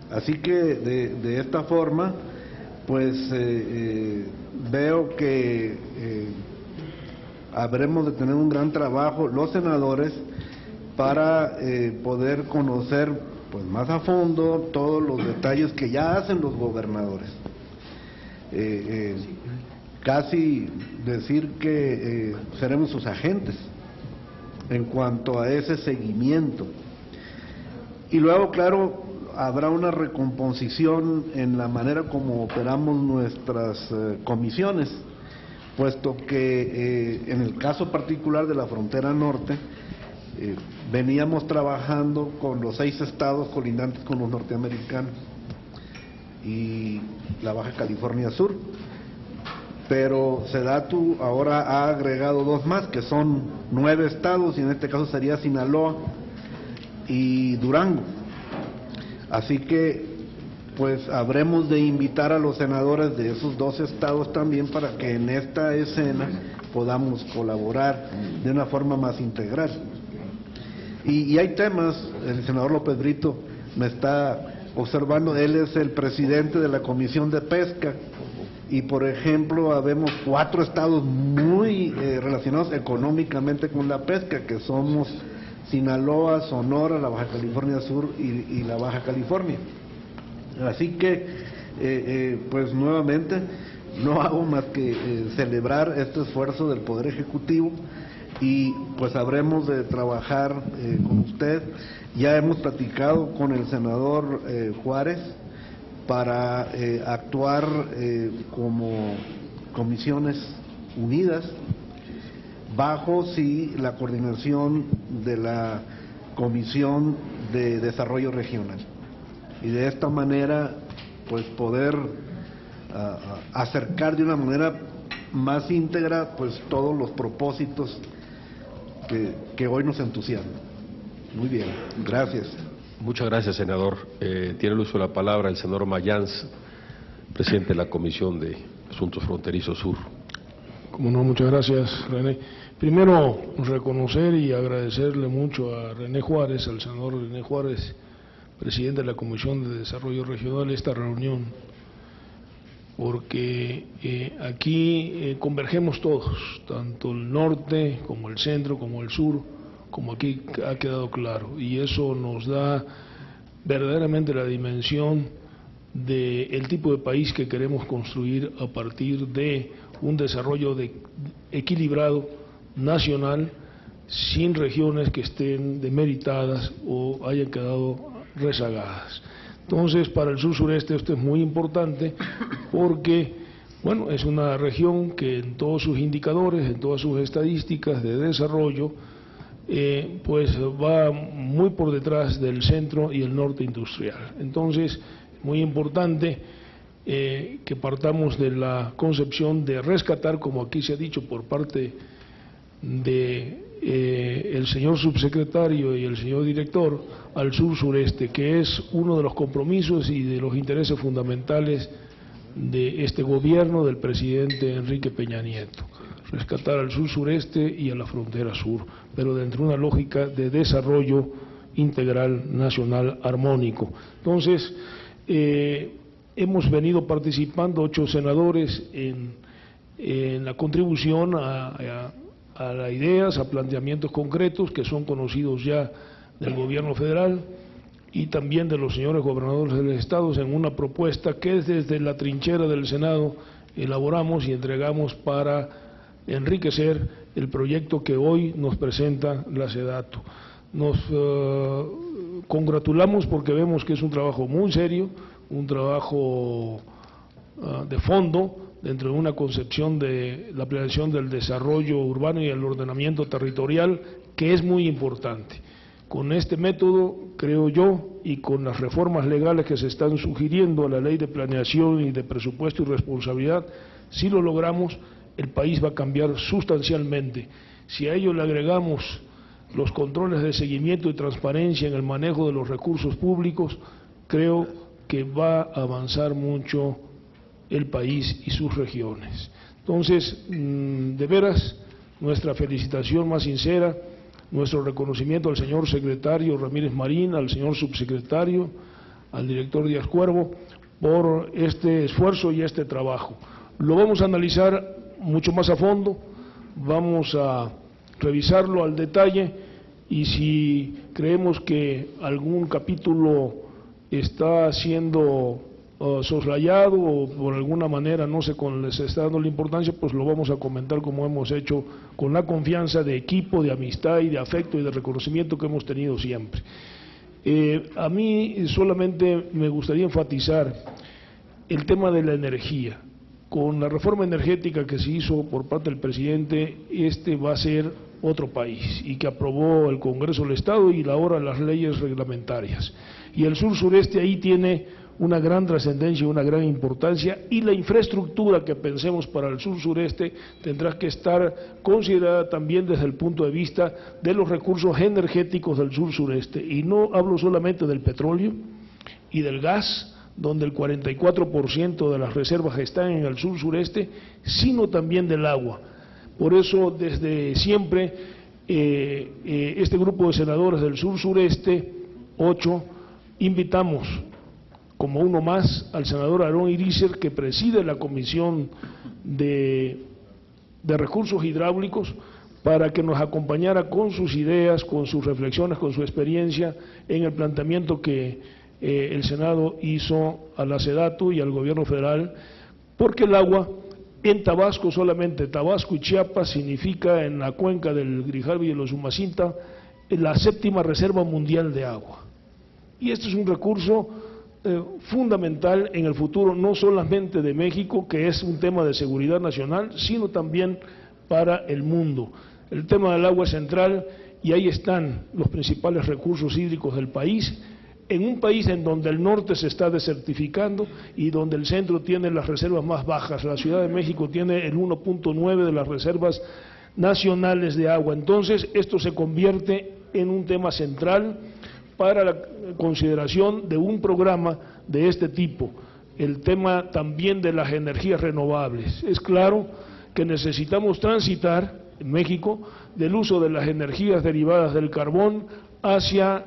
Así que de esta forma, pues veo que habremos de tener un gran trabajo los senadores para poder conocer pues más a fondo todos los detalles que ya hacen los gobernadores. Casi decir que seremos sus agentes en cuanto a ese seguimiento. Y luego, claro, habrá una recomposición en la manera como operamos nuestras comisiones, puesto que en el caso particular de la frontera norte, veníamos trabajando con los 6 estados colindantes con los norteamericanos y la Baja California Sur, pero SEDATU ahora ha agregado 2 más, que son 9 estados, y en este caso sería Sinaloa y Durango. Así que pues habremos de invitar a los senadores de esos 2 estados también para que en esta escena podamos colaborar de una forma más integral. Y hay temas, el senador López Brito me está observando, él es el presidente de la Comisión de Pesca, y por ejemplo habemos 4 estados muy relacionados económicamente con la pesca, que somos Sinaloa, Sonora, la Baja California Sur y la Baja California. Así que pues nuevamente no hago más que celebrar este esfuerzo del Poder Ejecutivo, y pues habremos de trabajar con usted. Ya hemos platicado con el senador Juárez para actuar como comisiones unidas bajo la coordinación de la Comisión de Desarrollo Regional, y de esta manera pues poder acercar de una manera más íntegra pues todos los propósitos que hoy nos entusiasman. Muy bien, gracias. Muchas gracias, senador. Tiene el uso de la palabra el senador Mayans, presidente de la Comisión de Asuntos Fronterizos Sur. Como no, muchas gracias, René. Primero, reconocer y agradecerle mucho a René Juárez, al senador René Juárez, presidente de la Comisión de Desarrollo Regional, esta reunión, porque aquí convergemos todos, tanto el norte como el centro, como el sur, como aquí ha quedado claro, y eso nos da verdaderamente la dimensión del tipo de país que queremos construir a partir de un desarrollo equilibrado, nacional, sin regiones que estén demeritadas o hayan quedado rezagadas. Entonces, para el sur-sureste esto es muy importante porque, bueno, es una región que en todos sus indicadores, en todas sus estadísticas de desarrollo, pues va muy por detrás del centro y el norte industrial. Entonces, muy importante que partamos de la concepción de rescatar, como aquí se ha dicho por parte de el señor subsecretario y el señor director, al sur-sureste, que es uno de los compromisos y de los intereses fundamentales de este gobierno del presidente Enrique Peña Nieto, rescatar al sur-sureste y a la frontera sur, pero dentro de una lógica de desarrollo integral nacional armónico. Entonces, hemos venido participando 8 senadores en la contribución a ideas, a planteamientos concretos que son conocidos ya del gobierno federal y también de los señores gobernadores de los estados, en una propuesta que desde la trinchera del Senado elaboramos y entregamos para enriquecer el proyecto que hoy nos presenta la SEDATU. Nos congratulamos porque vemos que es un trabajo muy serio, un trabajo de fondo, dentro de una concepción de la planeación del desarrollo urbano y el ordenamiento territorial, que es muy importante. Con este método, creo yo, y con las reformas legales que se están sugiriendo a la Ley de Planeación y de Presupuesto y Responsabilidad, si lo logramos, el país va a cambiar sustancialmente. Si a ello le agregamos los controles de seguimiento y transparencia en el manejo de los recursos públicos, creo que va a avanzar mucho el país y sus regiones. Entonces, de veras, nuestra felicitación más sincera, nuestro reconocimiento al señor secretario Ramírez Marín, al señor subsecretario, al director Díaz Cuervo, por este esfuerzo y este trabajo. Lo vamos a analizar mucho más a fondo, vamos a revisarlo al detalle, y si creemos que algún capítulo está siendo soslayado o por alguna manera no se les está dando la importancia, pues lo vamos a comentar como hemos hecho, con la confianza de equipo, de amistad y de afecto y de reconocimiento que hemos tenido siempre. A mí solamente me gustaría enfatizar el tema de la energía. Con la reforma energética que se hizo por parte del presidente, este va a ser otro país, y que aprobó el Congreso del Estado y ahora las leyes reglamentarias. Y el sur-sureste ahí tiene una gran trascendencia, una gran importancia, y la infraestructura que pensemos para el sur-sureste tendrá que estar considerada también desde el punto de vista de los recursos energéticos del sur-sureste. Y no hablo solamente del petróleo y del gas, donde el 44% de las reservas están en el sur-sureste, sino también del agua. Por eso, desde siempre, este grupo de senadores del sur-sureste, 8, invitamos como uno más al senador Aarón Irízar, que preside la Comisión de Recursos Hidráulicos, para que nos acompañara con sus ideas, con sus reflexiones, con su experiencia en el planteamiento que el Senado hizo a la SEDATU y al Gobierno Federal, porque el agua en Tabasco, solamente Tabasco y Chiapas, significa en la cuenca del Grijalva y de los Umacinta la 7ª reserva mundial de agua. Y este es un recurso fundamental en el futuro, no solamente de México, que es un tema de seguridad nacional, sino también para el mundo. El tema del agua es central, y ahí están los principales recursos hídricos del país, en un país en donde el norte se está desertificando y donde el centro tiene las reservas más bajas. La Ciudad de México tiene el 1.9 de las reservas nacionales de agua. Entonces, esto se convierte en un tema central para la consideración de un programa de este tipo. El tema también de las energías renovables. Es claro que necesitamos transitar en México del uso de las energías derivadas del carbón hacia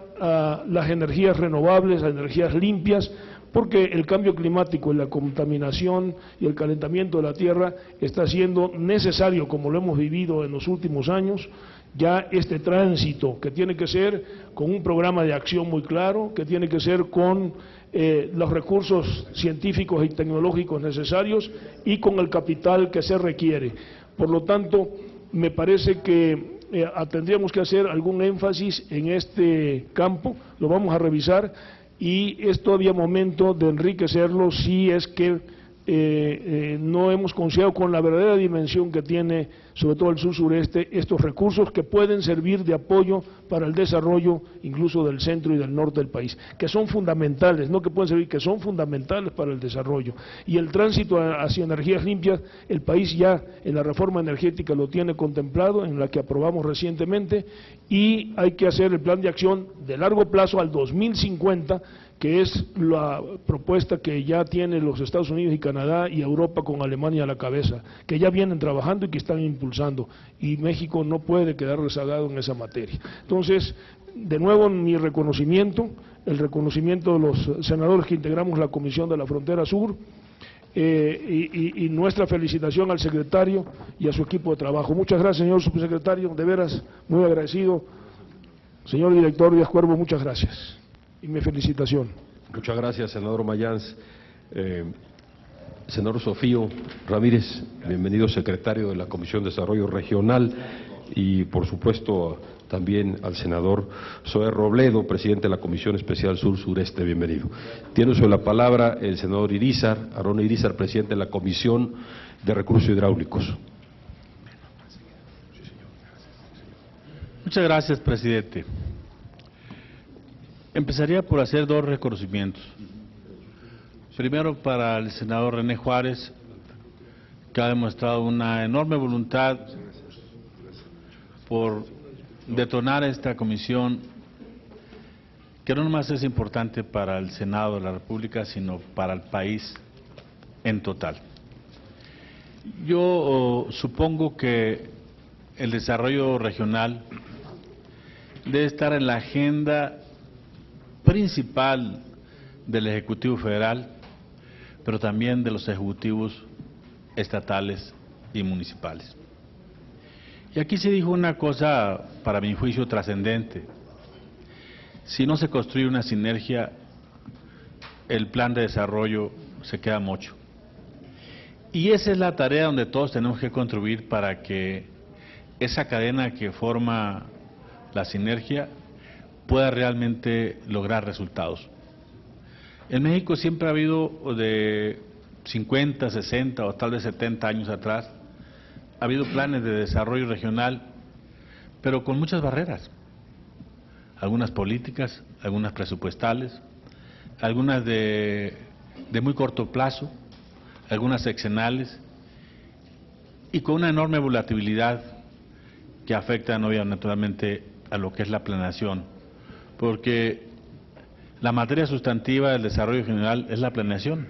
las energías renovables, las energías limpias, porque el cambio climático y la contaminación y el calentamiento de la Tierra está siendo necesario, como lo hemos vivido en los últimos años, ya este tránsito que tiene que ser con un programa de acción muy claro, que tiene que ser con los recursos científicos y tecnológicos necesarios y con el capital que se requiere. Por lo tanto, me parece que tendríamos que hacer algún énfasis en este campo, lo vamos a revisar, y es todavía momento de enriquecerlo si es que no hemos considerado con la verdadera dimensión que tiene, sobre todo el sur-sureste, estos recursos que pueden servir de apoyo para el desarrollo incluso del centro y del norte del país, que son fundamentales, no que pueden servir, que son fundamentales para el desarrollo. Y el tránsito hacia energías limpias, el país ya en la reforma energética lo tiene contemplado, en la que aprobamos recientemente, y hay que hacer el plan de acción de largo plazo al 2050, que es la propuesta que ya tienen los Estados Unidos y Canadá y Europa, con Alemania a la cabeza, que ya vienen trabajando y que están impulsando, y México no puede quedar rezagado en esa materia. Entonces, de nuevo, mi reconocimiento, el reconocimiento de los senadores que integramos la Comisión de la Frontera Sur, y nuestra felicitación al secretario y a su equipo de trabajo. Muchas gracias, señor subsecretario, de veras, muy agradecido. Señor director Díaz Cuervo, muchas gracias. Y mi felicitación. Muchas gracias, senador Mayans. Senador Sofío Ramírez, bienvenido secretario de la Comisión de Desarrollo Regional. y por supuesto también al senador Zoé Robledo, presidente de la Comisión Especial Sur-Sureste. Bienvenido. Tiene uso de la palabra el senador Aarón Irizar, presidente de la Comisión de Recursos Hidráulicos. Muchas gracias, presidente. Empezaría por hacer dos reconocimientos. Primero, para el senador René Juárez, que ha demostrado una enorme voluntad por detonar esta comisión, que no nomás es importante para el Senado de la República, sino para el país en total. Yo supongo que el desarrollo regional debe estar en la agenda principal del Ejecutivo Federal, pero también de los ejecutivos estatales y municipales. Y aquí se dijo una cosa, para mi juicio, trascendente. Si no se construye una sinergia, el plan de desarrollo se queda mocho. Y esa es la tarea donde todos tenemos que contribuir para que esa cadena que forma la sinergia pueda realmente lograr resultados. En México siempre ha habido, de 50, 60 o tal vez 70 años atrás, ha habido planes de desarrollo regional, pero con muchas barreras. Algunas políticas, algunas presupuestales, algunas de muy corto plazo, algunas seccionales, y con una enorme volatilidad que afecta naturalmente a lo que es la planeación, porque la materia sustantiva del desarrollo general es la planeación,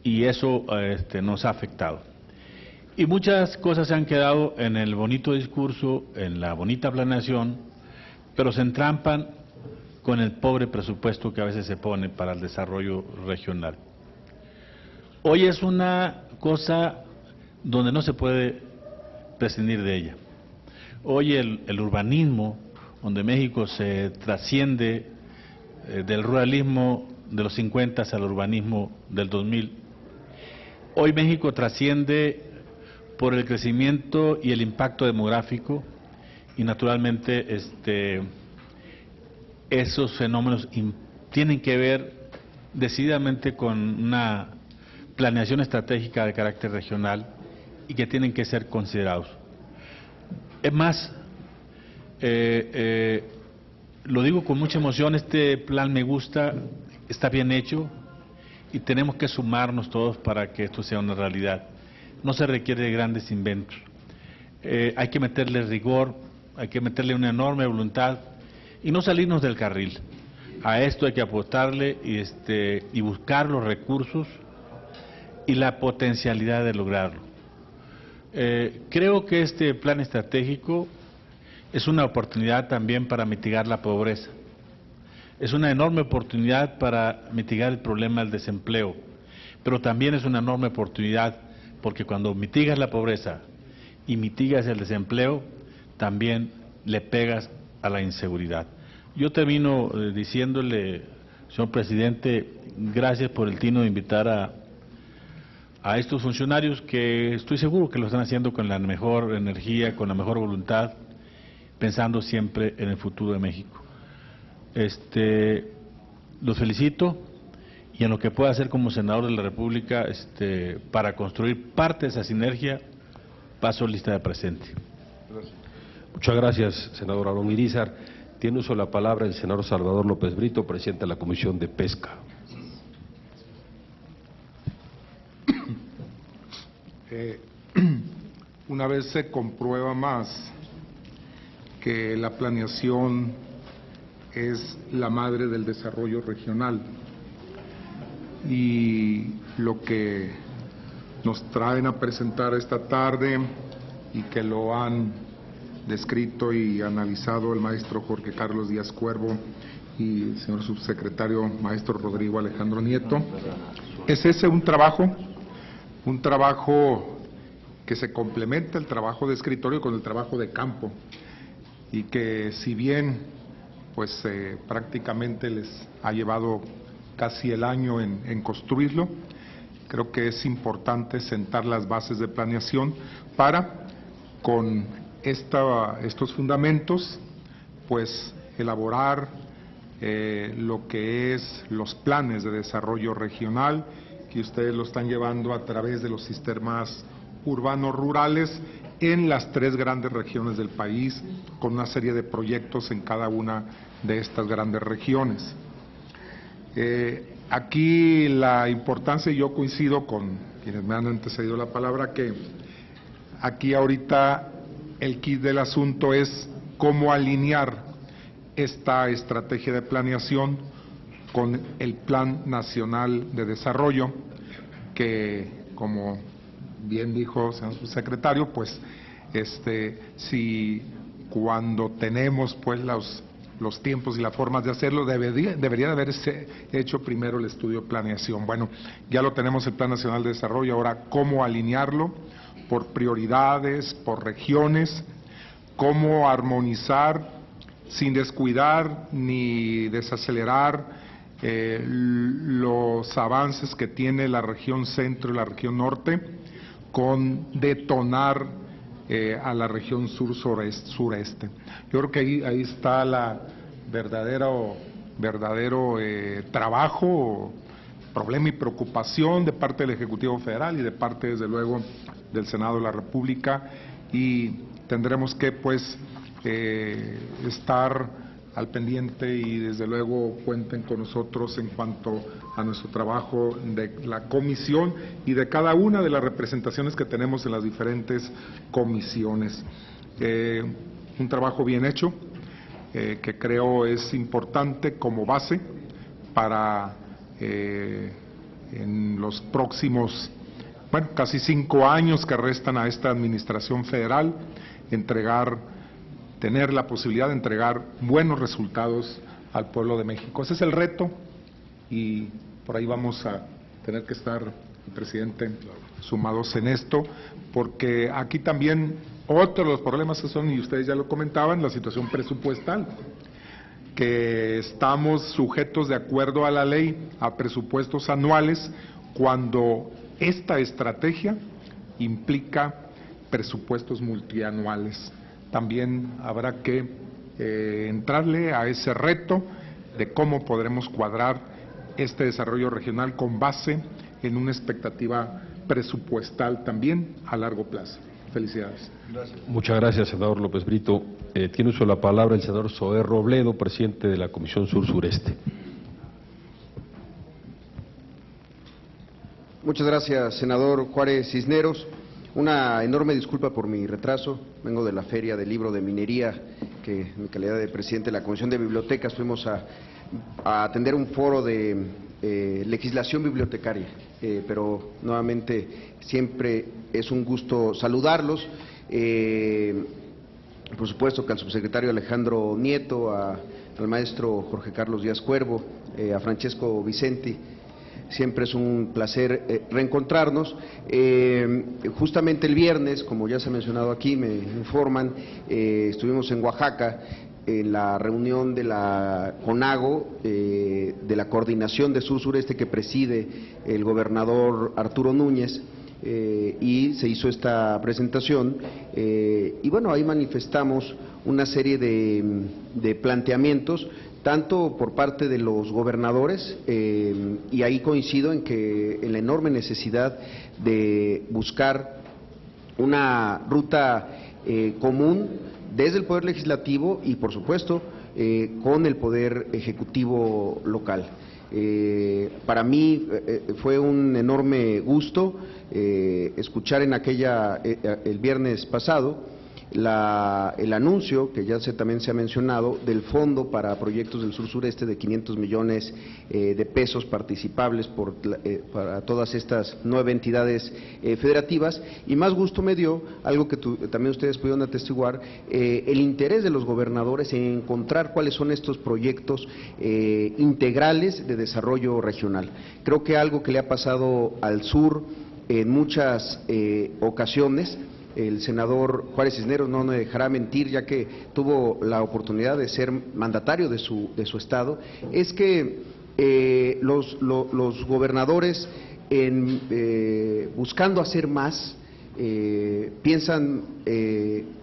y eso nos ha afectado. Y muchas cosas se han quedado en el bonito discurso, en la bonita planeación, pero se entrampan con el pobre presupuesto que a veces se pone para el desarrollo regional. Hoy es una cosa donde no se puede prescindir de ella. Hoy el urbanismo, donde México se trasciende del ruralismo de los 50 al urbanismo del 2000, hoy México trasciende por el crecimiento y el impacto demográfico, y naturalmente esos fenómenos tienen que ver decididamente con una planeación estratégica de carácter regional y que tienen que ser considerados. Es más, lo digo con mucha emoción, este plan me gusta, está bien hecho y tenemos que sumarnos todos para que esto sea una realidad. No se requiere de grandes inventos, hay que meterle rigor, hay que meterle una enorme voluntad y no salirnos del carril. A esto hay que apostarle y buscar los recursos y la potencialidad de lograrlo. Creo que este plan estratégico es una oportunidad también para mitigar la pobreza. Es una enorme oportunidad para mitigar el problema del desempleo, pero también es una enorme oportunidad porque cuando mitigas la pobreza y mitigas el desempleo, también le pegas a la inseguridad. Yo termino diciéndole, señor presidente, gracias por el tino de invitar a estos funcionarios que estoy seguro que lo están haciendo con la mejor energía, con la mejor voluntad, pensando siempre en el futuro de México. Los felicito y en lo que pueda hacer como senador de la República para construir parte de esa sinergia, paso lista de presente. Muchas gracias, senador Aarón Irizar. Tiene uso de la palabra el senador Salvador López Brito, presidente de la Comisión de Pesca. Una vez se comprueba más que la planeación es la madre del desarrollo regional y lo que nos traen a presentar esta tarde y que lo han descrito y analizado el maestro Jorge Carlos Díaz Cuervo y el señor subsecretario maestro Rodrigo Alejandro Nieto, es ese un trabajo que se complementa el trabajo de escritorio con el trabajo de campo y que si bien pues prácticamente les ha llevado casi el año en construirlo, creo que es importante sentar las bases de planeación para, con estos fundamentos, pues elaborar lo que es los planes de desarrollo regional, que ustedes lo están llevando a través de los sistemas urbanos rurales en las 3 grandes regiones del país, con una serie de proyectos en cada una de estas grandes regiones. Aquí la importancia, y yo coincido con quienes me han antecedido la palabra, que aquí ahorita el quid del asunto es cómo alinear esta estrategia de planeación con el Plan Nacional de Desarrollo, que, como bien dijo el señor subsecretario, pues si cuando tenemos pues los tiempos y las formas de hacerlo, debería de haberse hecho primero el estudio de planeación. Bueno, ya lo tenemos el Plan Nacional de Desarrollo, ahora cómo alinearlo por prioridades, por regiones, cómo armonizar sin descuidar ni desacelerar los avances que tiene la región centro y la región norte, con detonar a la región sur-sureste. Yo creo que ahí está la verdadero trabajo, problema y preocupación de parte del Ejecutivo Federal y de parte, desde luego, del Senado de la República, y tendremos que, pues, estar al pendiente, y desde luego cuenten con nosotros en cuanto a nuestro trabajo de la comisión y de cada una de las representaciones que tenemos en las diferentes comisiones. Un trabajo bien hecho, que creo es importante como base para en los próximos, casi 5 años que restan a esta administración federal, tener la posibilidad de entregar buenos resultados al pueblo de México. Ese es el reto, y por ahí vamos a tener que estar, el presidente, sumados en esto, porque aquí también otro de los problemas que son, y ustedes ya lo comentaban, la situación presupuestal, que estamos sujetos, de acuerdo a la ley, a presupuestos anuales, cuando esta estrategia implica presupuestos multianuales. También habrá que entrarle a ese reto de cómo podremos cuadrar este desarrollo regional con base en una expectativa presupuestal también a largo plazo. Felicidades. Gracias. Muchas gracias, senador López Brito. Tiene uso de la palabra el senador Zoé Robledo, presidente de la Comisión Sur-Sureste. Muchas gracias, senador Juárez Cisneros. Una enorme disculpa por mi retraso. Vengo de la Feria del Libro de Minería, que en mi calidad de presidente de la Comisión de Bibliotecas fuimos a atender un foro de legislación bibliotecaria. Pero nuevamente siempre es un gusto saludarlos. Por supuesto que al subsecretario Alejandro Nieto, al maestro Jorge Carlos Díaz Cuervo, a Francesco Vicenti. Siempre es un placer reencontrarnos. Justamente el viernes, como ya se ha mencionado aquí, me informan, estuvimos en Oaxaca en la reunión de la CONAGO, de la coordinación de Sur-Sureste que preside el gobernador Arturo Núñez, y se hizo esta presentación, y bueno, ahí manifestamos una serie de planteamientos, tanto por parte de los gobernadores, y ahí coincido en la enorme necesidad de buscar una ruta común desde el Poder Legislativo y, por supuesto, con el Poder Ejecutivo local. Para mí fue un enorme gusto escuchar en el viernes pasado, el anuncio, que ya también se ha mencionado, del fondo para proyectos del sur-sureste de 500 millones de pesos participables para todas estas 9 entidades federativas, y más gusto me dio, algo que también ustedes pudieron atestiguar, el interés de los gobernadores en encontrar cuáles son estos proyectos integrales de desarrollo regional. Creo que algo que le ha pasado al sur en muchas ocasiones, el senador Juárez Cisneros no me dejará mentir, ya que tuvo la oportunidad de ser mandatario de su estado, es que los gobernadores, buscando hacer más, piensan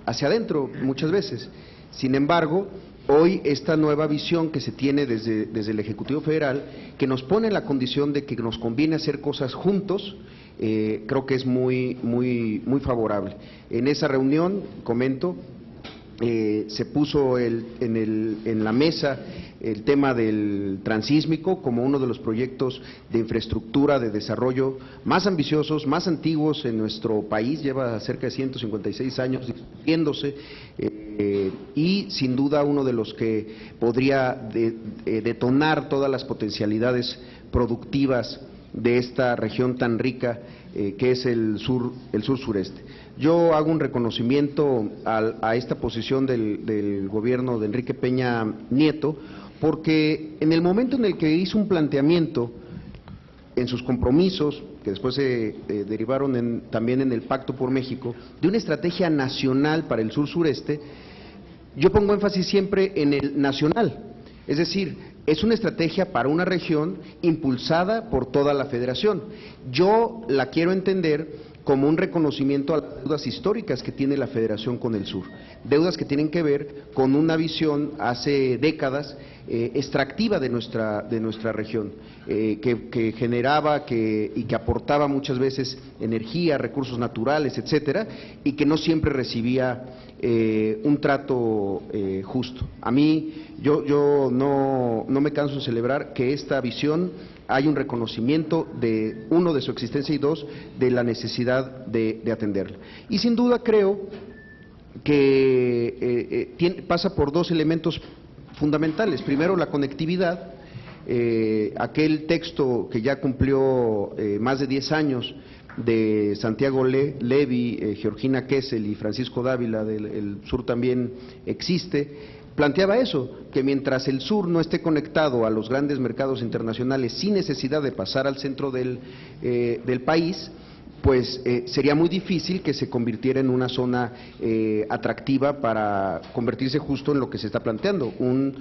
hacia adentro muchas veces. Sin embargo, hoy esta nueva visión que se tiene desde el Ejecutivo Federal, que nos pone en la condición de que nos conviene hacer cosas juntos, creo que es muy favorable. En esa reunión, comento, se puso en la mesa el tema del transísmico como uno de los proyectos de infraestructura de desarrollo más ambiciosos, más antiguos en nuestro país, lleva cerca de 156 años discutiéndose, y sin duda uno de los que podría detonar todas las potencialidades productivas de esta región tan rica que es el sur-sureste. Yo hago un reconocimiento a esta posición del gobierno de Enrique Peña Nieto, porque en el momento en el que hizo un planteamiento en sus compromisos, que después se derivaron también en el Pacto por México, de una estrategia nacional para el sur-sureste, yo pongo énfasis siempre en el nacional, es decir, es una estrategia para una región impulsada por toda la federación. Yo la quiero entender como un reconocimiento a las deudas históricas que tiene la federación con el sur, deudas que tienen que ver con una visión hace décadas extractiva de nuestra región, que generaba y que aportaba muchas veces energía, recursos naturales, etcétera, y que no siempre recibía un trato justo. A mí, yo no me canso de celebrar que esta visión hay un reconocimiento de, uno, de su existencia, y dos, de la necesidad de atenderla. Y sin duda creo que pasa por dos elementos fundamentales. Primero, la conectividad, aquel texto que ya cumplió más de 10 años de Santiago Levi, Georgina Kessel y Francisco Dávila, del sur también existe, planteaba eso, que mientras el sur no esté conectado a los grandes mercados internacionales sin necesidad de pasar al centro del país, pues sería muy difícil que se convirtiera en una zona atractiva para convertirse justo en lo que se está planteando, un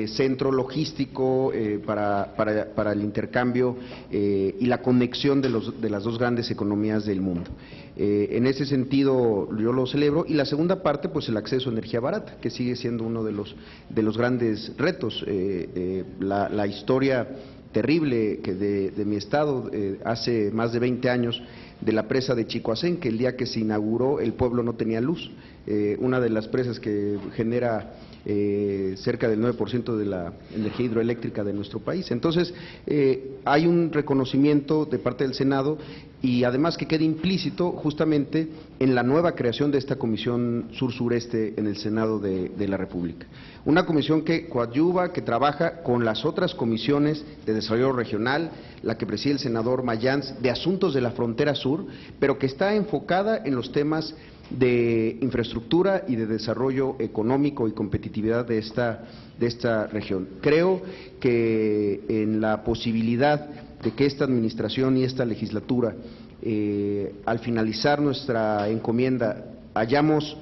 centro logístico para el intercambio y la conexión de las dos grandes economías del mundo. En ese sentido yo lo celebro. Y la segunda parte, pues el acceso a energía barata, que sigue siendo uno de los grandes retos. La historia terrible que de mi estado, hace más de 20 años, de la presa de Chicoacén, que el día que se inauguró el pueblo no tenía luz, una de las presas que genera cerca del 9% de la energía hidroeléctrica de nuestro país. Entonces, hay un reconocimiento de parte del Senado, y además que quede implícito justamente en la nueva creación de esta Comisión Sur-Sureste en el Senado de la República. Una comisión que coadyuva, que trabaja con las otras comisiones de desarrollo regional, la que preside el senador Mayans, de asuntos de la frontera sur, pero que está enfocada en los temas de infraestructura y de desarrollo económico y competitividad de esta región. Creo que en la posibilidad de que esta administración y esta legislatura, al finalizar nuestra encomienda, hayamos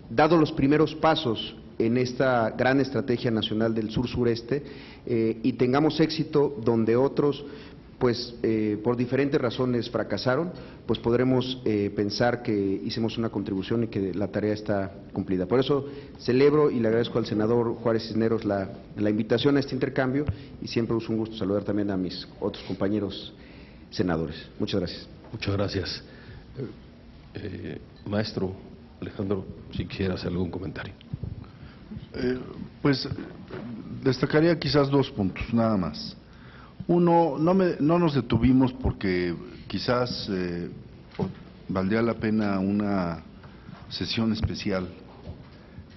dado los primeros pasos en esta gran estrategia nacional del sur-sureste, y tengamos éxito donde otros, pues por diferentes razones fracasaron, pues podremos pensar que hicimos una contribución y que la tarea está cumplida. Por eso celebro y le agradezco al senador Juárez Cisneros la invitación a este intercambio, y siempre es un gusto saludar también a mis otros compañeros senadores. Muchas gracias. Muchas gracias. Maestro Alejandro, si quiere hacer algún comentario. Pues destacaría quizás dos puntos, nada más. Uno, no nos detuvimos porque quizás valdría la pena una sesión especial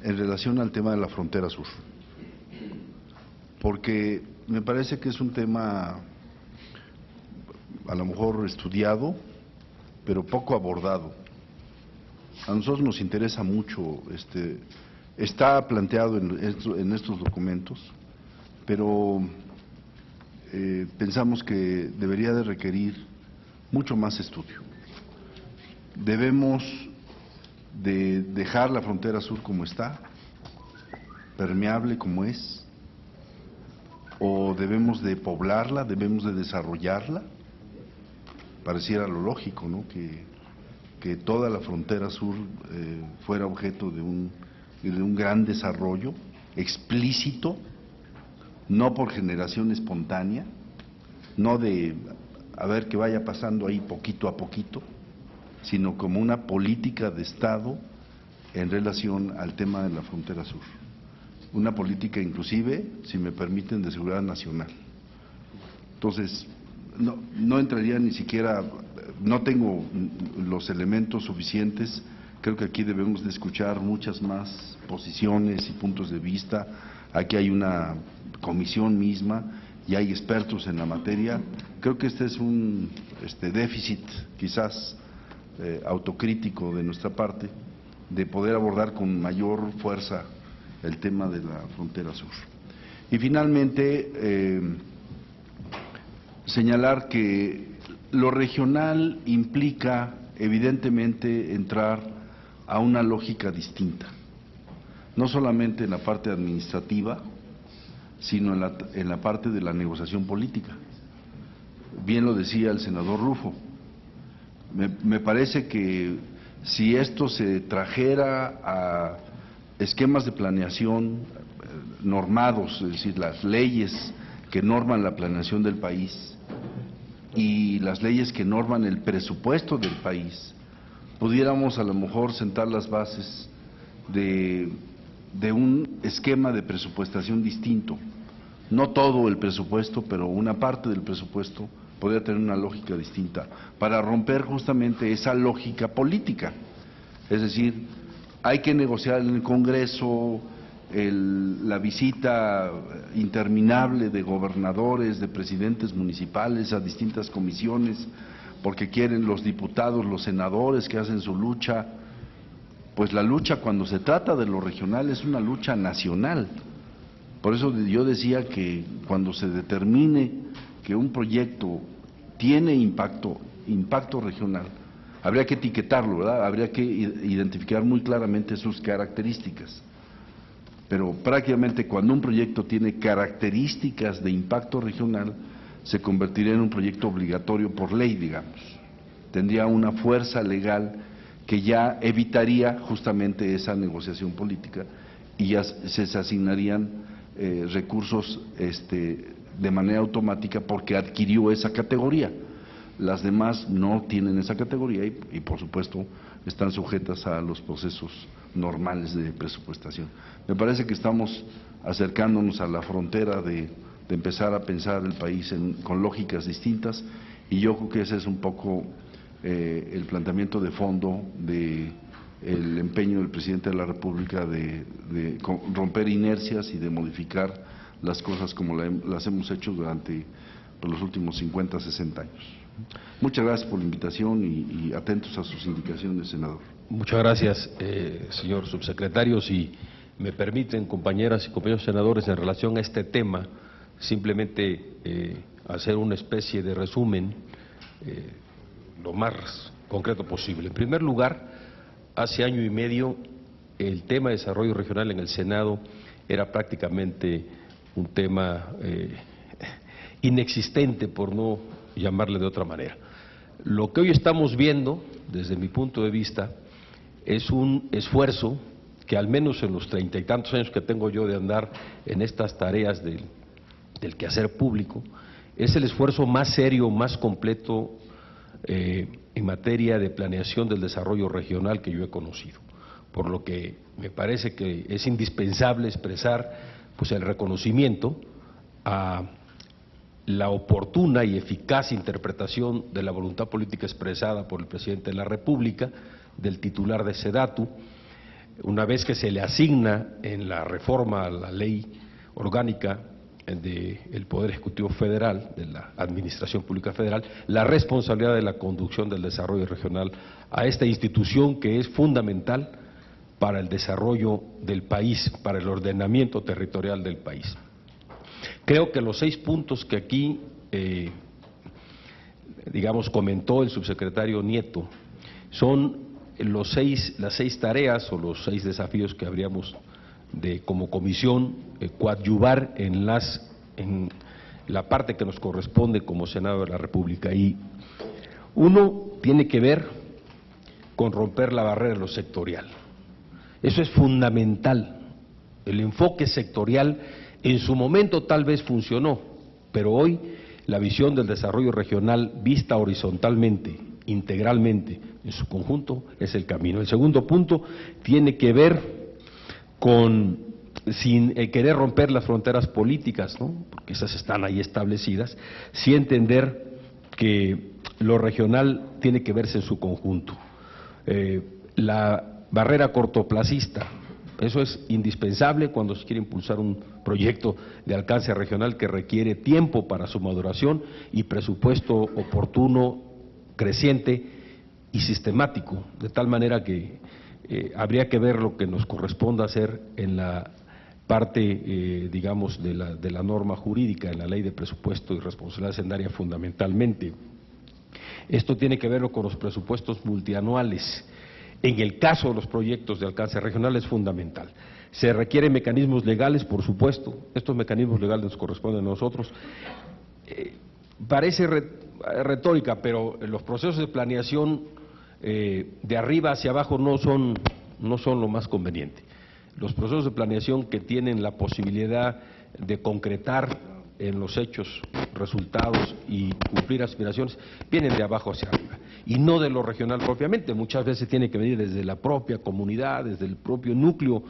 en relación al tema de la frontera sur, porque me parece que es un tema a lo mejor estudiado, pero poco abordado. A nosotros nos interesa mucho, está planteado en estos documentos, pero pensamos que debería de requerir mucho más estudio. Debemos de dejar la frontera sur como está, permeable como es, o debemos de poblarla, debemos de desarrollarla. Pareciera lo lógico, ¿no?, que que toda la frontera sur fuera objeto de un gran desarrollo explícito, no por generación espontánea, no de a ver que vaya pasando ahí poquito a poquito, sino como una política de Estado en relación al tema de la frontera sur. Una política inclusive, si me permiten, de seguridad nacional. Entonces, no entraría ni siquiera, no tengo los elementos suficientes, creo que aquí debemos de escuchar muchas más posiciones y puntos de vista. Aquí hay una comisión misma y hay expertos en la materia. Creo que este es un déficit quizás autocrítico de nuestra parte, de poder abordar con mayor fuerza el tema de la frontera sur. Y finalmente, señalar que lo regional implica evidentemente entrar a una lógica distinta, no solamente en la parte administrativa, sino en la parte de la negociación política. Bien lo decía el senador Rufo, me parece que si esto se trajera a esquemas de planeación normados, es decir, las leyes que norman la planeación del país y las leyes que norman el presupuesto del país, pudiéramos a lo mejor sentar las bases de un esquema de presupuestación distinto. No todo el presupuesto, pero una parte del presupuesto podría tener una lógica distinta, para romper justamente esa lógica política. Es decir, hay que negociar en el Congreso la visita interminable de gobernadores, de presidentes municipales a distintas comisiones, porque quieren los diputados, los senadores que hacen su lucha. Pues la lucha cuando se trata de lo regional es una lucha nacional. Por eso yo decía que cuando se determine que un proyecto tiene impacto regional, habría que etiquetarlo, ¿verdad? Habría que identificar muy claramente sus características. Pero prácticamente cuando un proyecto tiene características de impacto regional, se convertiría en un proyecto obligatorio por ley, digamos. Tendría una fuerza legal que ya evitaría justamente esa negociación política y ya se asignarían recursos de manera automática porque adquirió esa categoría. Las demás no tienen esa categoría y por supuesto están sujetas a los procesos normales de presupuestación. Me parece que estamos acercándonos a la frontera de empezar a pensar el país con lógicas distintas y yo creo que ese es un poco el planteamiento de fondo del empeño del presidente de la República de romper inercias y de modificar las cosas como las hemos hecho durante los últimos 50, 60 años. Muchas gracias por la invitación y atentos a sus indicaciones, senador. Muchas gracias, señor subsecretario. Si me permiten, compañeras y compañeros senadores, en relación a este tema, simplemente hacer una especie de resumen lo más concreto posible. En primer lugar, hace año y medio el tema de desarrollo regional en el Senado era prácticamente un tema inexistente, por no llamarle de otra manera. Lo que hoy estamos viendo, desde mi punto de vista, es un esfuerzo que al menos en los 30 y tantos años que tengo yo de andar en estas tareas del quehacer público, es el esfuerzo más serio, más completo en materia de planeación del desarrollo regional que yo he conocido, por lo que me parece que es indispensable expresar pues el reconocimiento a la oportuna y eficaz interpretación de la voluntad política expresada por el presidente de la República, del titular de SEDATU, una vez que se le asigna en la reforma a la ley orgánica del Poder Ejecutivo Federal, de la Administración Pública Federal, la responsabilidad de la conducción del desarrollo regional a esta institución que es fundamental para el desarrollo del país, para el ordenamiento territorial del país. Creo que los 6 puntos que aquí, comentó el subsecretario Nieto, son las 6 tareas o los 6 desafíos que habríamos de, como comisión, coadyuvar en la parte que nos corresponde como Senado de la República. Y uno tiene que ver con romper la barrera de lo sectorial. Eso es fundamental. El enfoque sectorial en su momento tal vez funcionó, pero hoy la visión del desarrollo regional vista horizontalmente, integralmente, en su conjunto, es el camino. El segundo punto tiene que ver con, sin querer romper las fronteras políticas, ¿no?, porque esas están ahí establecidas, sí entender que lo regional tiene que verse en su conjunto. La barrera cortoplacista, eso es indispensable cuando se quiere impulsar un proyecto de alcance regional que requiere tiempo para su maduración y presupuesto oportuno, creciente y sistemático, de tal manera que habría que ver lo que nos corresponda hacer en la parte, digamos, de la norma jurídica, en la ley de presupuesto y responsabilidad hacendaria fundamentalmente. Esto tiene que ver con los presupuestos multianuales. En el caso de los proyectos de alcance regional es fundamental. Se requieren mecanismos legales, por supuesto, estos mecanismos legales nos corresponden a nosotros. Parece retórica, pero los procesos de planeación de arriba hacia abajo no son lo más conveniente. Los procesos de planeación que tienen la posibilidad de concretar en los hechos resultados y cumplir aspiraciones vienen de abajo hacia arriba y no de lo regional propiamente. Muchas veces tiene que venir desde la propia comunidad, desde el propio núcleo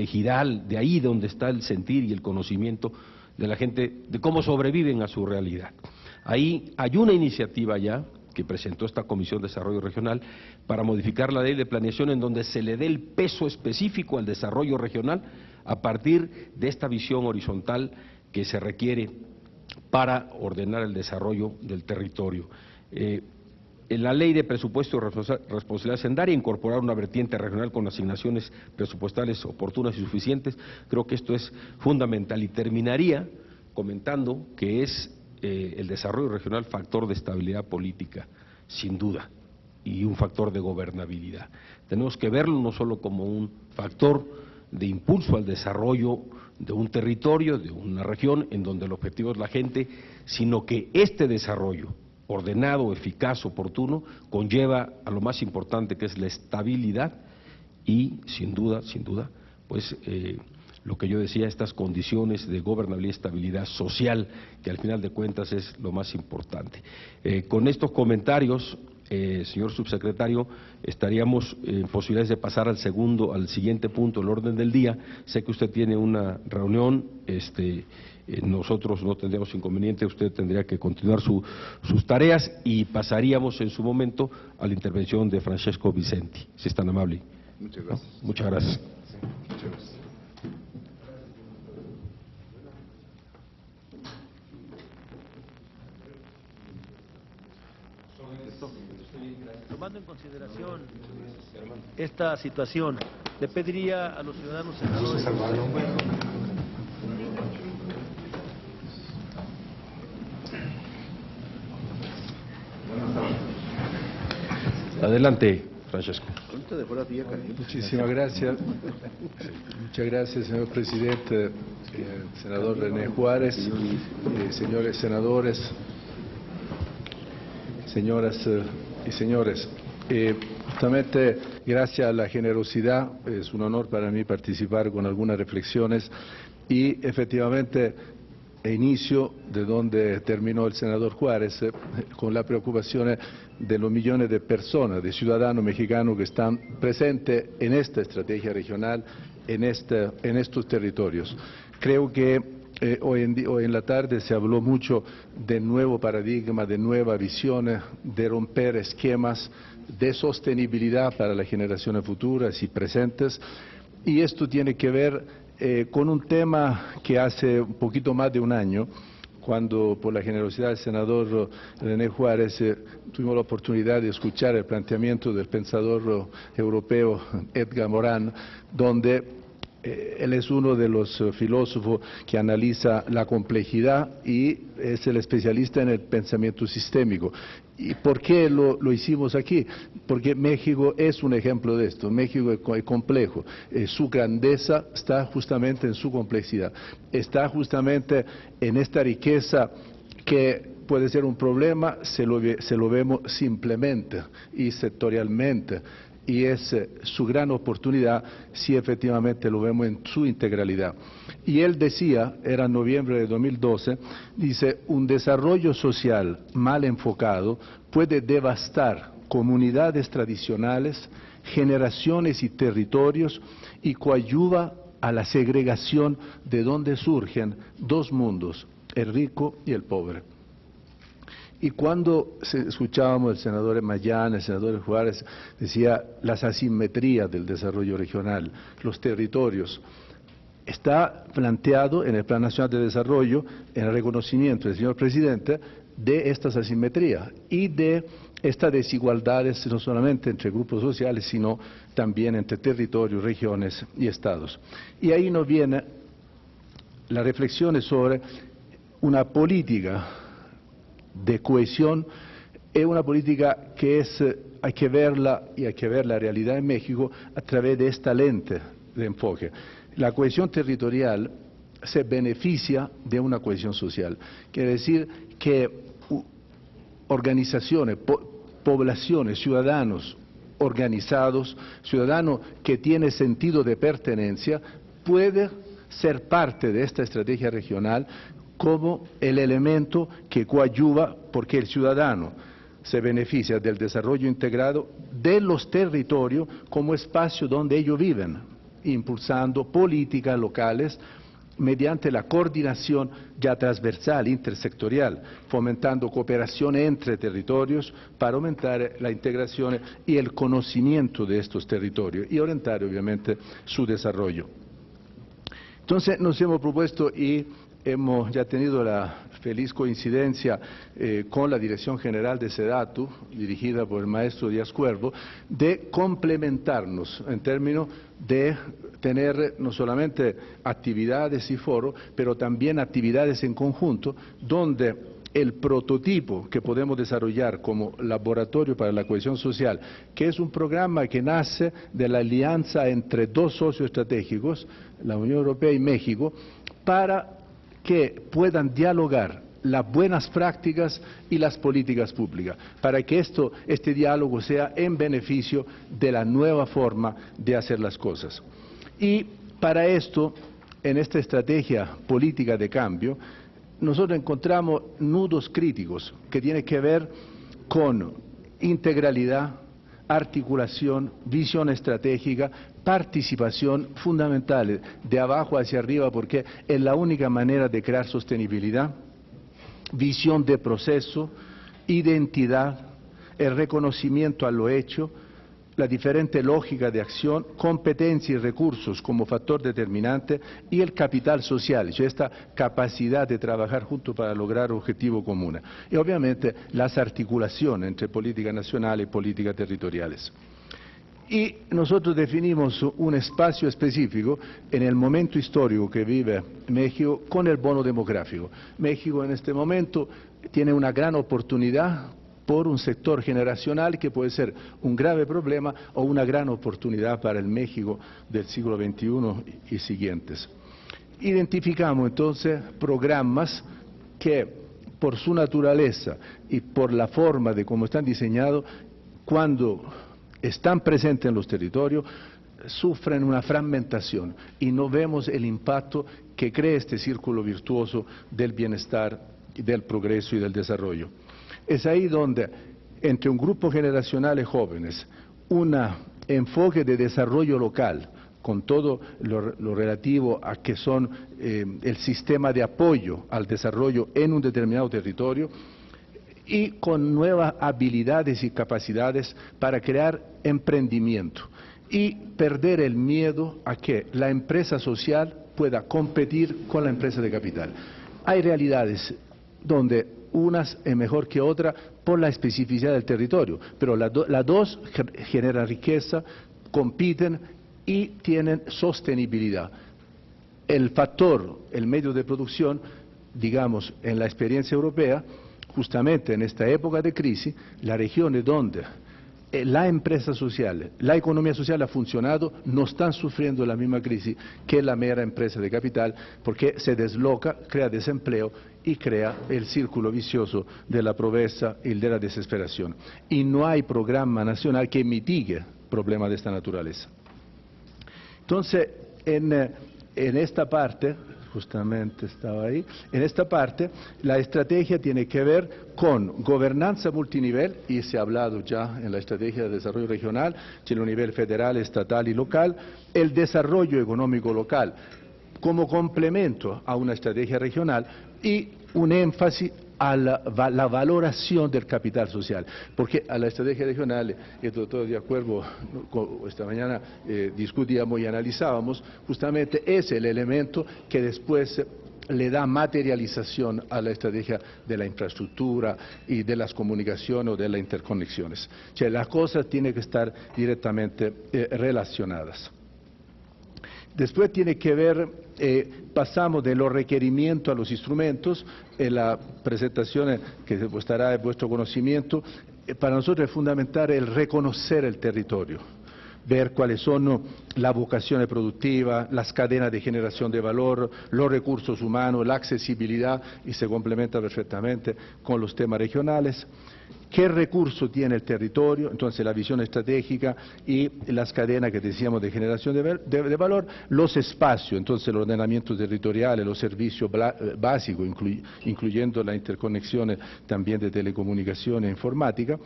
giral, de ahí donde está el sentir y el conocimiento de la gente de cómo sobreviven a su realidad. Ahí hay una iniciativa ya que presentó esta Comisión de Desarrollo Regional para modificar la ley de planeación en donde se le dé el peso específico al desarrollo regional a partir de esta visión horizontal que se requiere para ordenar el desarrollo del territorio. En la ley de presupuesto y responsabilidad hacendaria incorporar una vertiente regional con asignaciones presupuestales oportunas y suficientes, creo que esto es fundamental y terminaría comentando que es el desarrollo regional factor de estabilidad política, sin duda, y un factor de gobernabilidad. Tenemos que verlo no solo como un factor de impulso al desarrollo de un territorio, de una región en donde el objetivo es la gente, sino que este desarrollo ordenado, eficaz, oportuno, conlleva a lo más importante que es la estabilidad y sin duda, pues lo que yo decía, estas condiciones de gobernabilidad y estabilidad social, que al final de cuentas es lo más importante. Con estos comentarios, señor subsecretario, estaríamos en posibilidades de pasar al siguiente punto, el orden del día. Sé que usted tiene una reunión, nosotros no tendríamos inconveniente, usted tendría que continuar sus tareas y pasaríamos en su momento a la intervención de Francesco Vicenti, si es tan amable. Muchas gracias. ¿No? Muchas gracias. Sí, muchas gracias. Tomando en consideración esta situación, le pediría a los ciudadanos senadores. Adelante, Francesco. Muchísimas gracias. Muchas gracias, señor presidente, senador René Juárez, señores senadores, señoras y señores. Justamente gracias a la generosidad, es un honor para mí participar con algunas reflexiones y efectivamente inicio de donde terminó el senador Juárez, con la preocupación de los millones de personas, de ciudadanos mexicanos que están presentes en esta estrategia regional, en estos territorios. Creo que hoy en la tarde se habló mucho de nuevo paradigma, de nueva visión, de romper esquemas de sostenibilidad para las generaciones futuras y presentes, y esto tiene que ver con un tema que hace un poquito más de un año, cuando por la generosidad del senador René Juárez tuvimos la oportunidad de escuchar el planteamiento del pensador europeo Edgar Morin, donde él es uno de los filósofos que analiza la complejidad y es el especialista en el pensamiento sistémico. ¿Y por qué lo hicimos aquí? Porque México es un ejemplo de esto. México es complejo. Su grandeza está justamente en su complejidad. Está justamente en esta riqueza que puede ser un problema, se lo vemos simplemente y sectorialmente. y es su gran oportunidad si efectivamente lo vemos en su integralidad. Y él decía, era en noviembre de 2012, dice, un desarrollo social mal enfocado puede devastar comunidades tradicionales, generaciones y territorios y coadyuva a la segregación de donde surgen dos mundos, el rico y el pobre. Y cuando escuchábamos al senador Mayán, el senador Juárez, decía las asimetrías del desarrollo regional, los territorios, está planteado en el Plan Nacional de Desarrollo, en el reconocimiento del señor presidente, de estas asimetrías y de estas desigualdades no solamente entre grupos sociales, sino también entre territorios, regiones y estados. Y ahí nos viene la reflexión sobre una política de cohesión, es una política que hay que verla y hay que ver la realidad en México a través de esta lente de enfoque. La cohesión territorial se beneficia de una cohesión social. Quiere decir que organizaciones, poblaciones, ciudadanos organizados, ciudadanos que tienen sentido de pertenencia, puede ser parte de esta estrategia regional como el elemento que coadyuva, porque el ciudadano se beneficia del desarrollo integrado de los territorios como espacio donde ellos viven, impulsando políticas locales mediante la coordinación ya transversal, intersectorial, fomentando cooperación entre territorios para aumentar la integración y el conocimiento de estos territorios y orientar obviamente su desarrollo. Entonces nos hemos propuesto y hemos ya tenido la feliz coincidencia con la Dirección General de SEDATU, dirigida por el maestro Díaz Cuervo, de complementarnos en términos de tener no solamente actividades y foros, pero también actividades en conjunto, donde el prototipo que podemos desarrollar como laboratorio para la cohesión social, que es un programa que nace de la alianza entre dos socios estratégicos, la Unión Europea y México, para que puedan dialogar las buenas prácticas y las políticas públicas, para que este diálogo sea en beneficio de la nueva forma de hacer las cosas. Y para esto, en esta estrategia política de cambio, nosotros encontramos nudos críticos que tienen que ver con integralidad, articulación, visión estratégica, participación fundamental de abajo hacia arriba, porque es la única manera de crear sostenibilidad, visión de proceso, identidad, el reconocimiento a lo hecho, la diferente lógica de acción, competencia y recursos como factor determinante y el capital social, esta capacidad de trabajar juntos para lograr objetivos comunes. Y obviamente las articulaciones entre política nacional y políticas territoriales. Y nosotros definimos un espacio específico en el momento histórico que vive México con el bono demográfico. México en este momento tiene una gran oportunidad por un sector generacional que puede ser un grave problema o una gran oportunidad para el México del siglo XXI y siguientes. Identificamos entonces programas que por su naturaleza y por la forma de cómo están diseñados, cuando están presentes en los territorios, sufren una fragmentación y no vemos el impacto que crea este círculo virtuoso del bienestar, del progreso y del desarrollo. Es ahí donde, entre un grupo generacional de jóvenes, un enfoque de desarrollo local, con todo lo relativo a que son el sistema de apoyo al desarrollo en un determinado territorio, y con nuevas habilidades y capacidades para crear emprendimiento y perder el miedo a que la empresa social pueda competir con la empresa de capital. Hay realidades donde unas es mejor que otra por la especificidad del territorio, pero las dos generan riqueza, compiten y tienen sostenibilidad. El factor, el medio de producción, digamos, en la experiencia europea, justamente en esta época de crisis, las regiones donde la empresa social, la economía social ha funcionado, no están sufriendo la misma crisis que la mera empresa de capital, porque se desloca, crea desempleo y crea el círculo vicioso de la pobreza y de la desesperación. Y no hay programa nacional que mitigue problema de esta naturaleza. Entonces, en esta parte, justamente estaba ahí, en esta parte la estrategia tiene que ver con gobernanza multinivel, y se ha hablado ya en la estrategia de desarrollo regional, a nivel federal, estatal y local, el desarrollo económico local como complemento a una estrategia regional y un énfasis a la valoración del capital social, porque a la estrategia regional, el doctor Díaz Cuervo esta mañana discutíamos y analizábamos, justamente es el elemento que después le da materialización a la estrategia de la infraestructura y de las comunicaciones o de las interconexiones. O sea, las cosas tienen que estar directamente relacionadas. Después tiene que ver, pasamos de los requerimientos a los instrumentos. En la presentación que estará en vuestro conocimiento, para nosotros es fundamental el reconocer el territorio, ver cuáles son la vocación productiva, las cadenas de generación de valor, los recursos humanos, la accesibilidad, y se complementa perfectamente con los temas regionales. ¿Qué recurso tiene el territorio? Entonces la visión estratégica y las cadenas que decíamos de generación de valor, los espacios, entonces el ordenamiento territorial, los servicios básicos, incluyendo la interconexión también de telecomunicaciones e informática,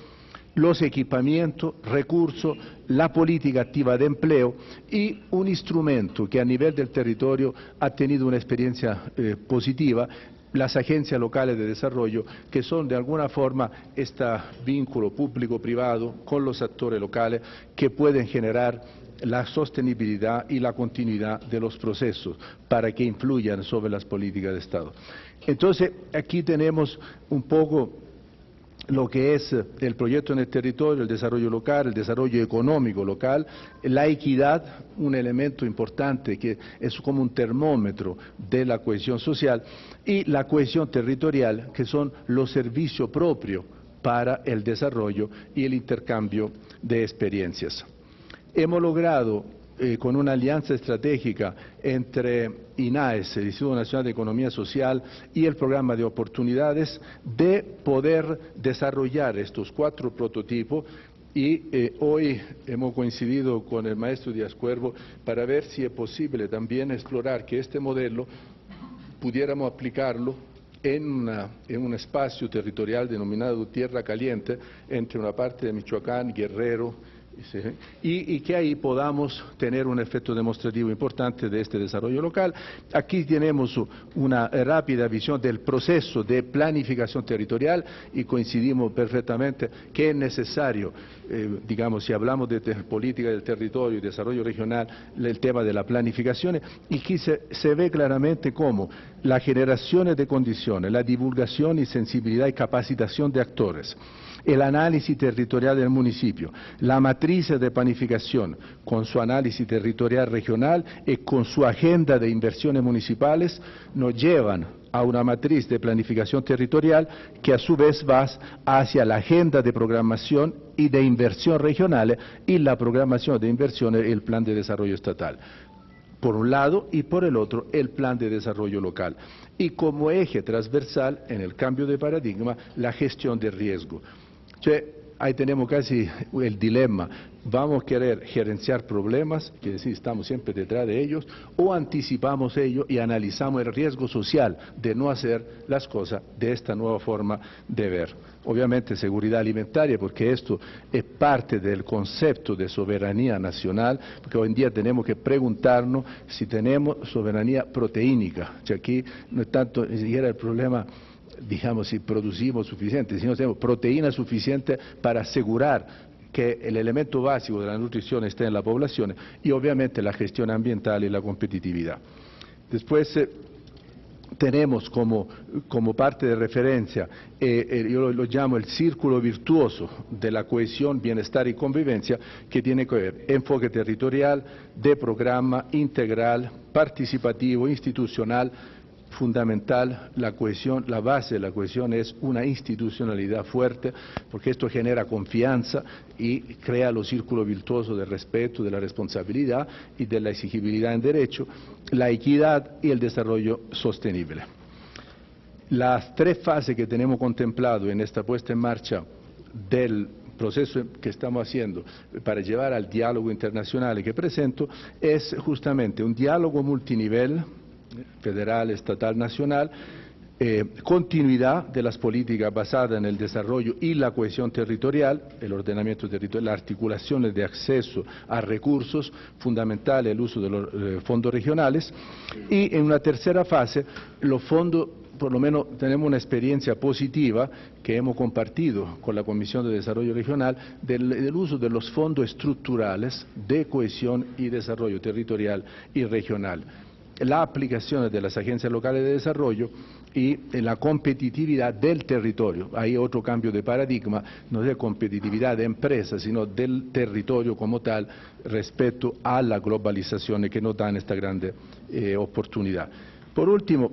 los equipamientos, recursos, la política activa de empleo y un instrumento que a nivel del territorio ha tenido una experiencia positiva, las agencias locales de desarrollo, que son de alguna forma este vínculo público-privado con los actores locales que pueden generar la sostenibilidad y la continuidad de los procesos para que influyan sobre las políticas de Estado. Entonces, aquí tenemos un poco lo que es el proyecto en el territorio, el desarrollo local, el desarrollo económico local, la equidad, un elemento importante que es como un termómetro de la cohesión social, y la cohesión territorial, que son los servicios propios para el desarrollo y el intercambio de experiencias. Hemos logrado, con una alianza estratégica entre INAES, el Instituto Nacional de Economía Social, y el Programa de Oportunidades, de poder desarrollar estos 4 prototipos, y hoy hemos coincidido con el maestro Díaz Cuervo para ver si es posible también explorar que este modelo pudiéramos aplicarlo en un espacio territorial denominado Tierra Caliente, entre una parte de Michoacán, Guerrero, y que ahí podamos tener un efecto demostrativo importante de este desarrollo local. Aquí tenemos una rápida visión del proceso de planificación territorial y coincidimos perfectamente que es necesario, digamos, si hablamos de política del territorio y desarrollo regional, el tema de la planificación, y aquí se ve claramente cómo la generación de condiciones, la divulgación y sensibilidad y capacitación de actores, el análisis territorial del municipio, la matriz de planificación con su análisis territorial regional y con su agenda de inversiones municipales nos llevan a una matriz de planificación territorial que a su vez va hacia la agenda de programación y de inversión regionales y la programación de inversiones y el plan de desarrollo estatal, por un lado, y por el otro el plan de desarrollo local. Y como eje transversal en el cambio de paradigma, la gestión de riesgo. Ahí tenemos casi el dilema, vamos a querer gerenciar problemas, que decir, estamos siempre detrás de ellos, o anticipamos ello y analizamos el riesgo social de no hacer las cosas de esta nueva forma de ver. Obviamente seguridad alimentaria, porque esto es parte del concepto de soberanía nacional, porque hoy en día tenemos que preguntarnos si tenemos soberanía proteínica. Aquí no es tanto ni siquiera el problema, digamos, si producimos suficiente, si no tenemos proteína suficiente para asegurar que el elemento básico de la nutrición esté en la población, y obviamente la gestión ambiental y la competitividad. Después tenemos como parte de referencia, yo lo llamo el círculo virtuoso de la cohesión, bienestar y convivencia, que tiene que ver enfoque territorial, de programa, integral, participativo, institucional. Fundamental, la cohesión, la base de la cohesión es una institucionalidad fuerte, porque esto genera confianza y crea los círculos virtuosos del respeto, de la responsabilidad y de la exigibilidad en derecho, la equidad y el desarrollo sostenible. Las 3 fases que tenemos contemplado en esta puesta en marcha del proceso que estamos haciendo para llevar al diálogo internacional que presento es justamente un diálogo multinivel, federal, estatal, nacional, continuidad de las políticas basadas en el desarrollo y la cohesión territorial, el ordenamiento territorial, las articulaciones de acceso a recursos, fundamental el uso de los fondos regionales, y en una tercera fase los fondos, por lo menos tenemos una experiencia positiva que hemos compartido con la Comisión de Desarrollo Regional del uso de los fondos estructurales de cohesión y desarrollo territorial y regional, la aplicación de las agencias locales de desarrollo y la competitividad del territorio. Hay otro cambio de paradigma, no de competitividad de empresas, sino del territorio como tal respecto a la globalización que nos dan esta grande oportunidad. Por último,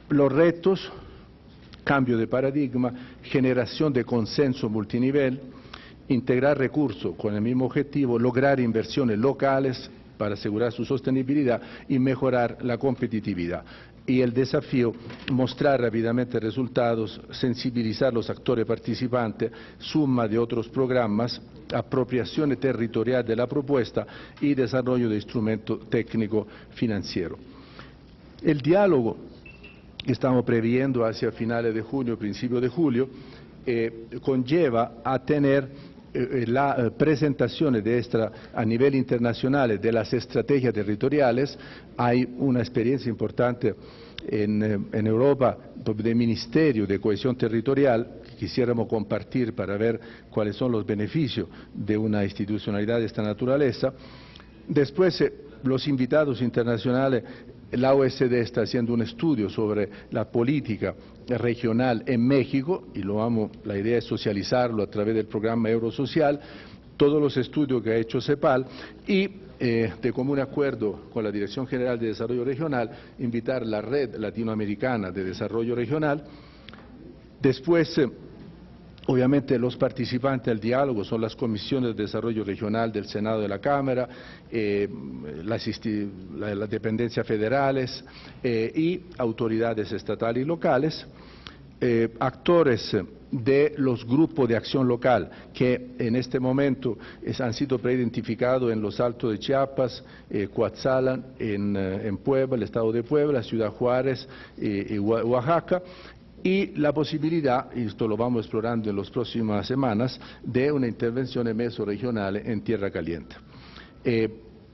los retos, cambio de paradigma, generación de consenso multinivel, integrar recursos con el mismo objetivo, lograr inversiones locales para asegurar su sostenibilidad y mejorar la competitividad. Y el desafío, mostrar rápidamente resultados, sensibilizar los actores participantes, suma de otros programas, apropiación territorial de la propuesta y desarrollo de instrumento técnico financiero. El diálogo que estamos previendo hacia finales de junio, principio de julio, conlleva a tener la presentación de esta a nivel internacional de las estrategias territoriales. Hay una experiencia importante en Europa de Ministerio de Cohesión Territorial que quisiéramos compartir para ver cuáles son los beneficios de una institucionalidad de esta naturaleza. Después, los invitados internacionales, la OSD está haciendo un estudio sobre la política regional en México y la idea es socializarlo a través del programa Eurosocial, todos los estudios que ha hecho CEPAL y de común acuerdo con la Dirección General de Desarrollo Regional, invitar la Red Latinoamericana de Desarrollo Regional. Después, obviamente los participantes del diálogo son las comisiones de desarrollo regional del Senado de la Cámara, las dependencias federales y autoridades estatales y locales, actores de los grupos de acción local que en este momento han sido preidentificados en los Altos de Chiapas, Coatzalan, en Puebla, el estado de Puebla, Ciudad Juárez y Oaxaca, y la posibilidad, y esto lo vamos explorando en las próximas semanas, de una intervención mesorregional en Tierra Caliente.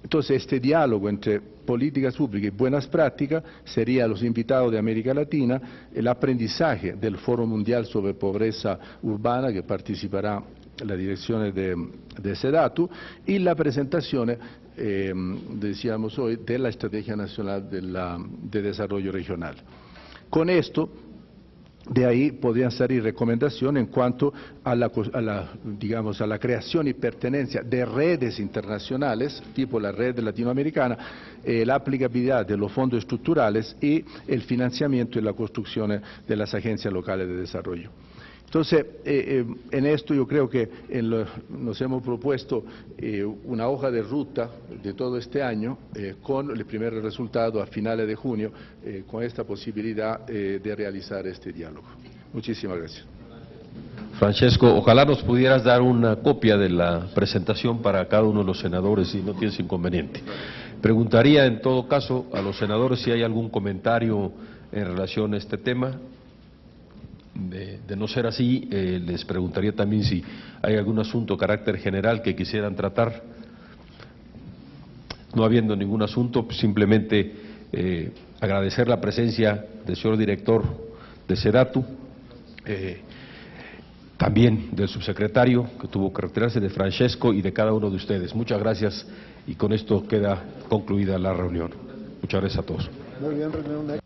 Entonces, este diálogo entre políticas públicas y buenas prácticas sería los invitados de América Latina, el aprendizaje del Foro Mundial sobre Pobreza Urbana, que participará la dirección de SEDATU, y la presentación, decíamos hoy, de la Estrategia Nacional de Desarrollo Regional. Con esto, de ahí podrían salir recomendaciones en cuanto a la creación y pertenencia de redes internacionales, tipo la red latinoamericana, la aplicabilidad de los fondos estructurales y el financiamiento y la construcción de las agencias locales de desarrollo. Entonces, en esto yo creo que nos hemos propuesto una hoja de ruta de todo este año con el primer resultado a finales de junio, con esta posibilidad de realizar este diálogo. Muchísimas gracias. Francesco, ojalá nos pudieras dar una copia de la presentación para cada uno de los senadores, si no tienes inconveniente. Preguntaría en todo caso a los senadores si hay algún comentario en relación a este tema. De no ser así, les preguntaría también si hay algún asunto de carácter general que quisieran tratar. No habiendo ningún asunto, pues simplemente agradecer la presencia del señor director de SEDATU, también del subsecretario que tuvo que retirarse, de Francesco y de cada uno de ustedes. Muchas gracias y con esto queda concluida la reunión. Muchas gracias a todos. Muy bien, reunión.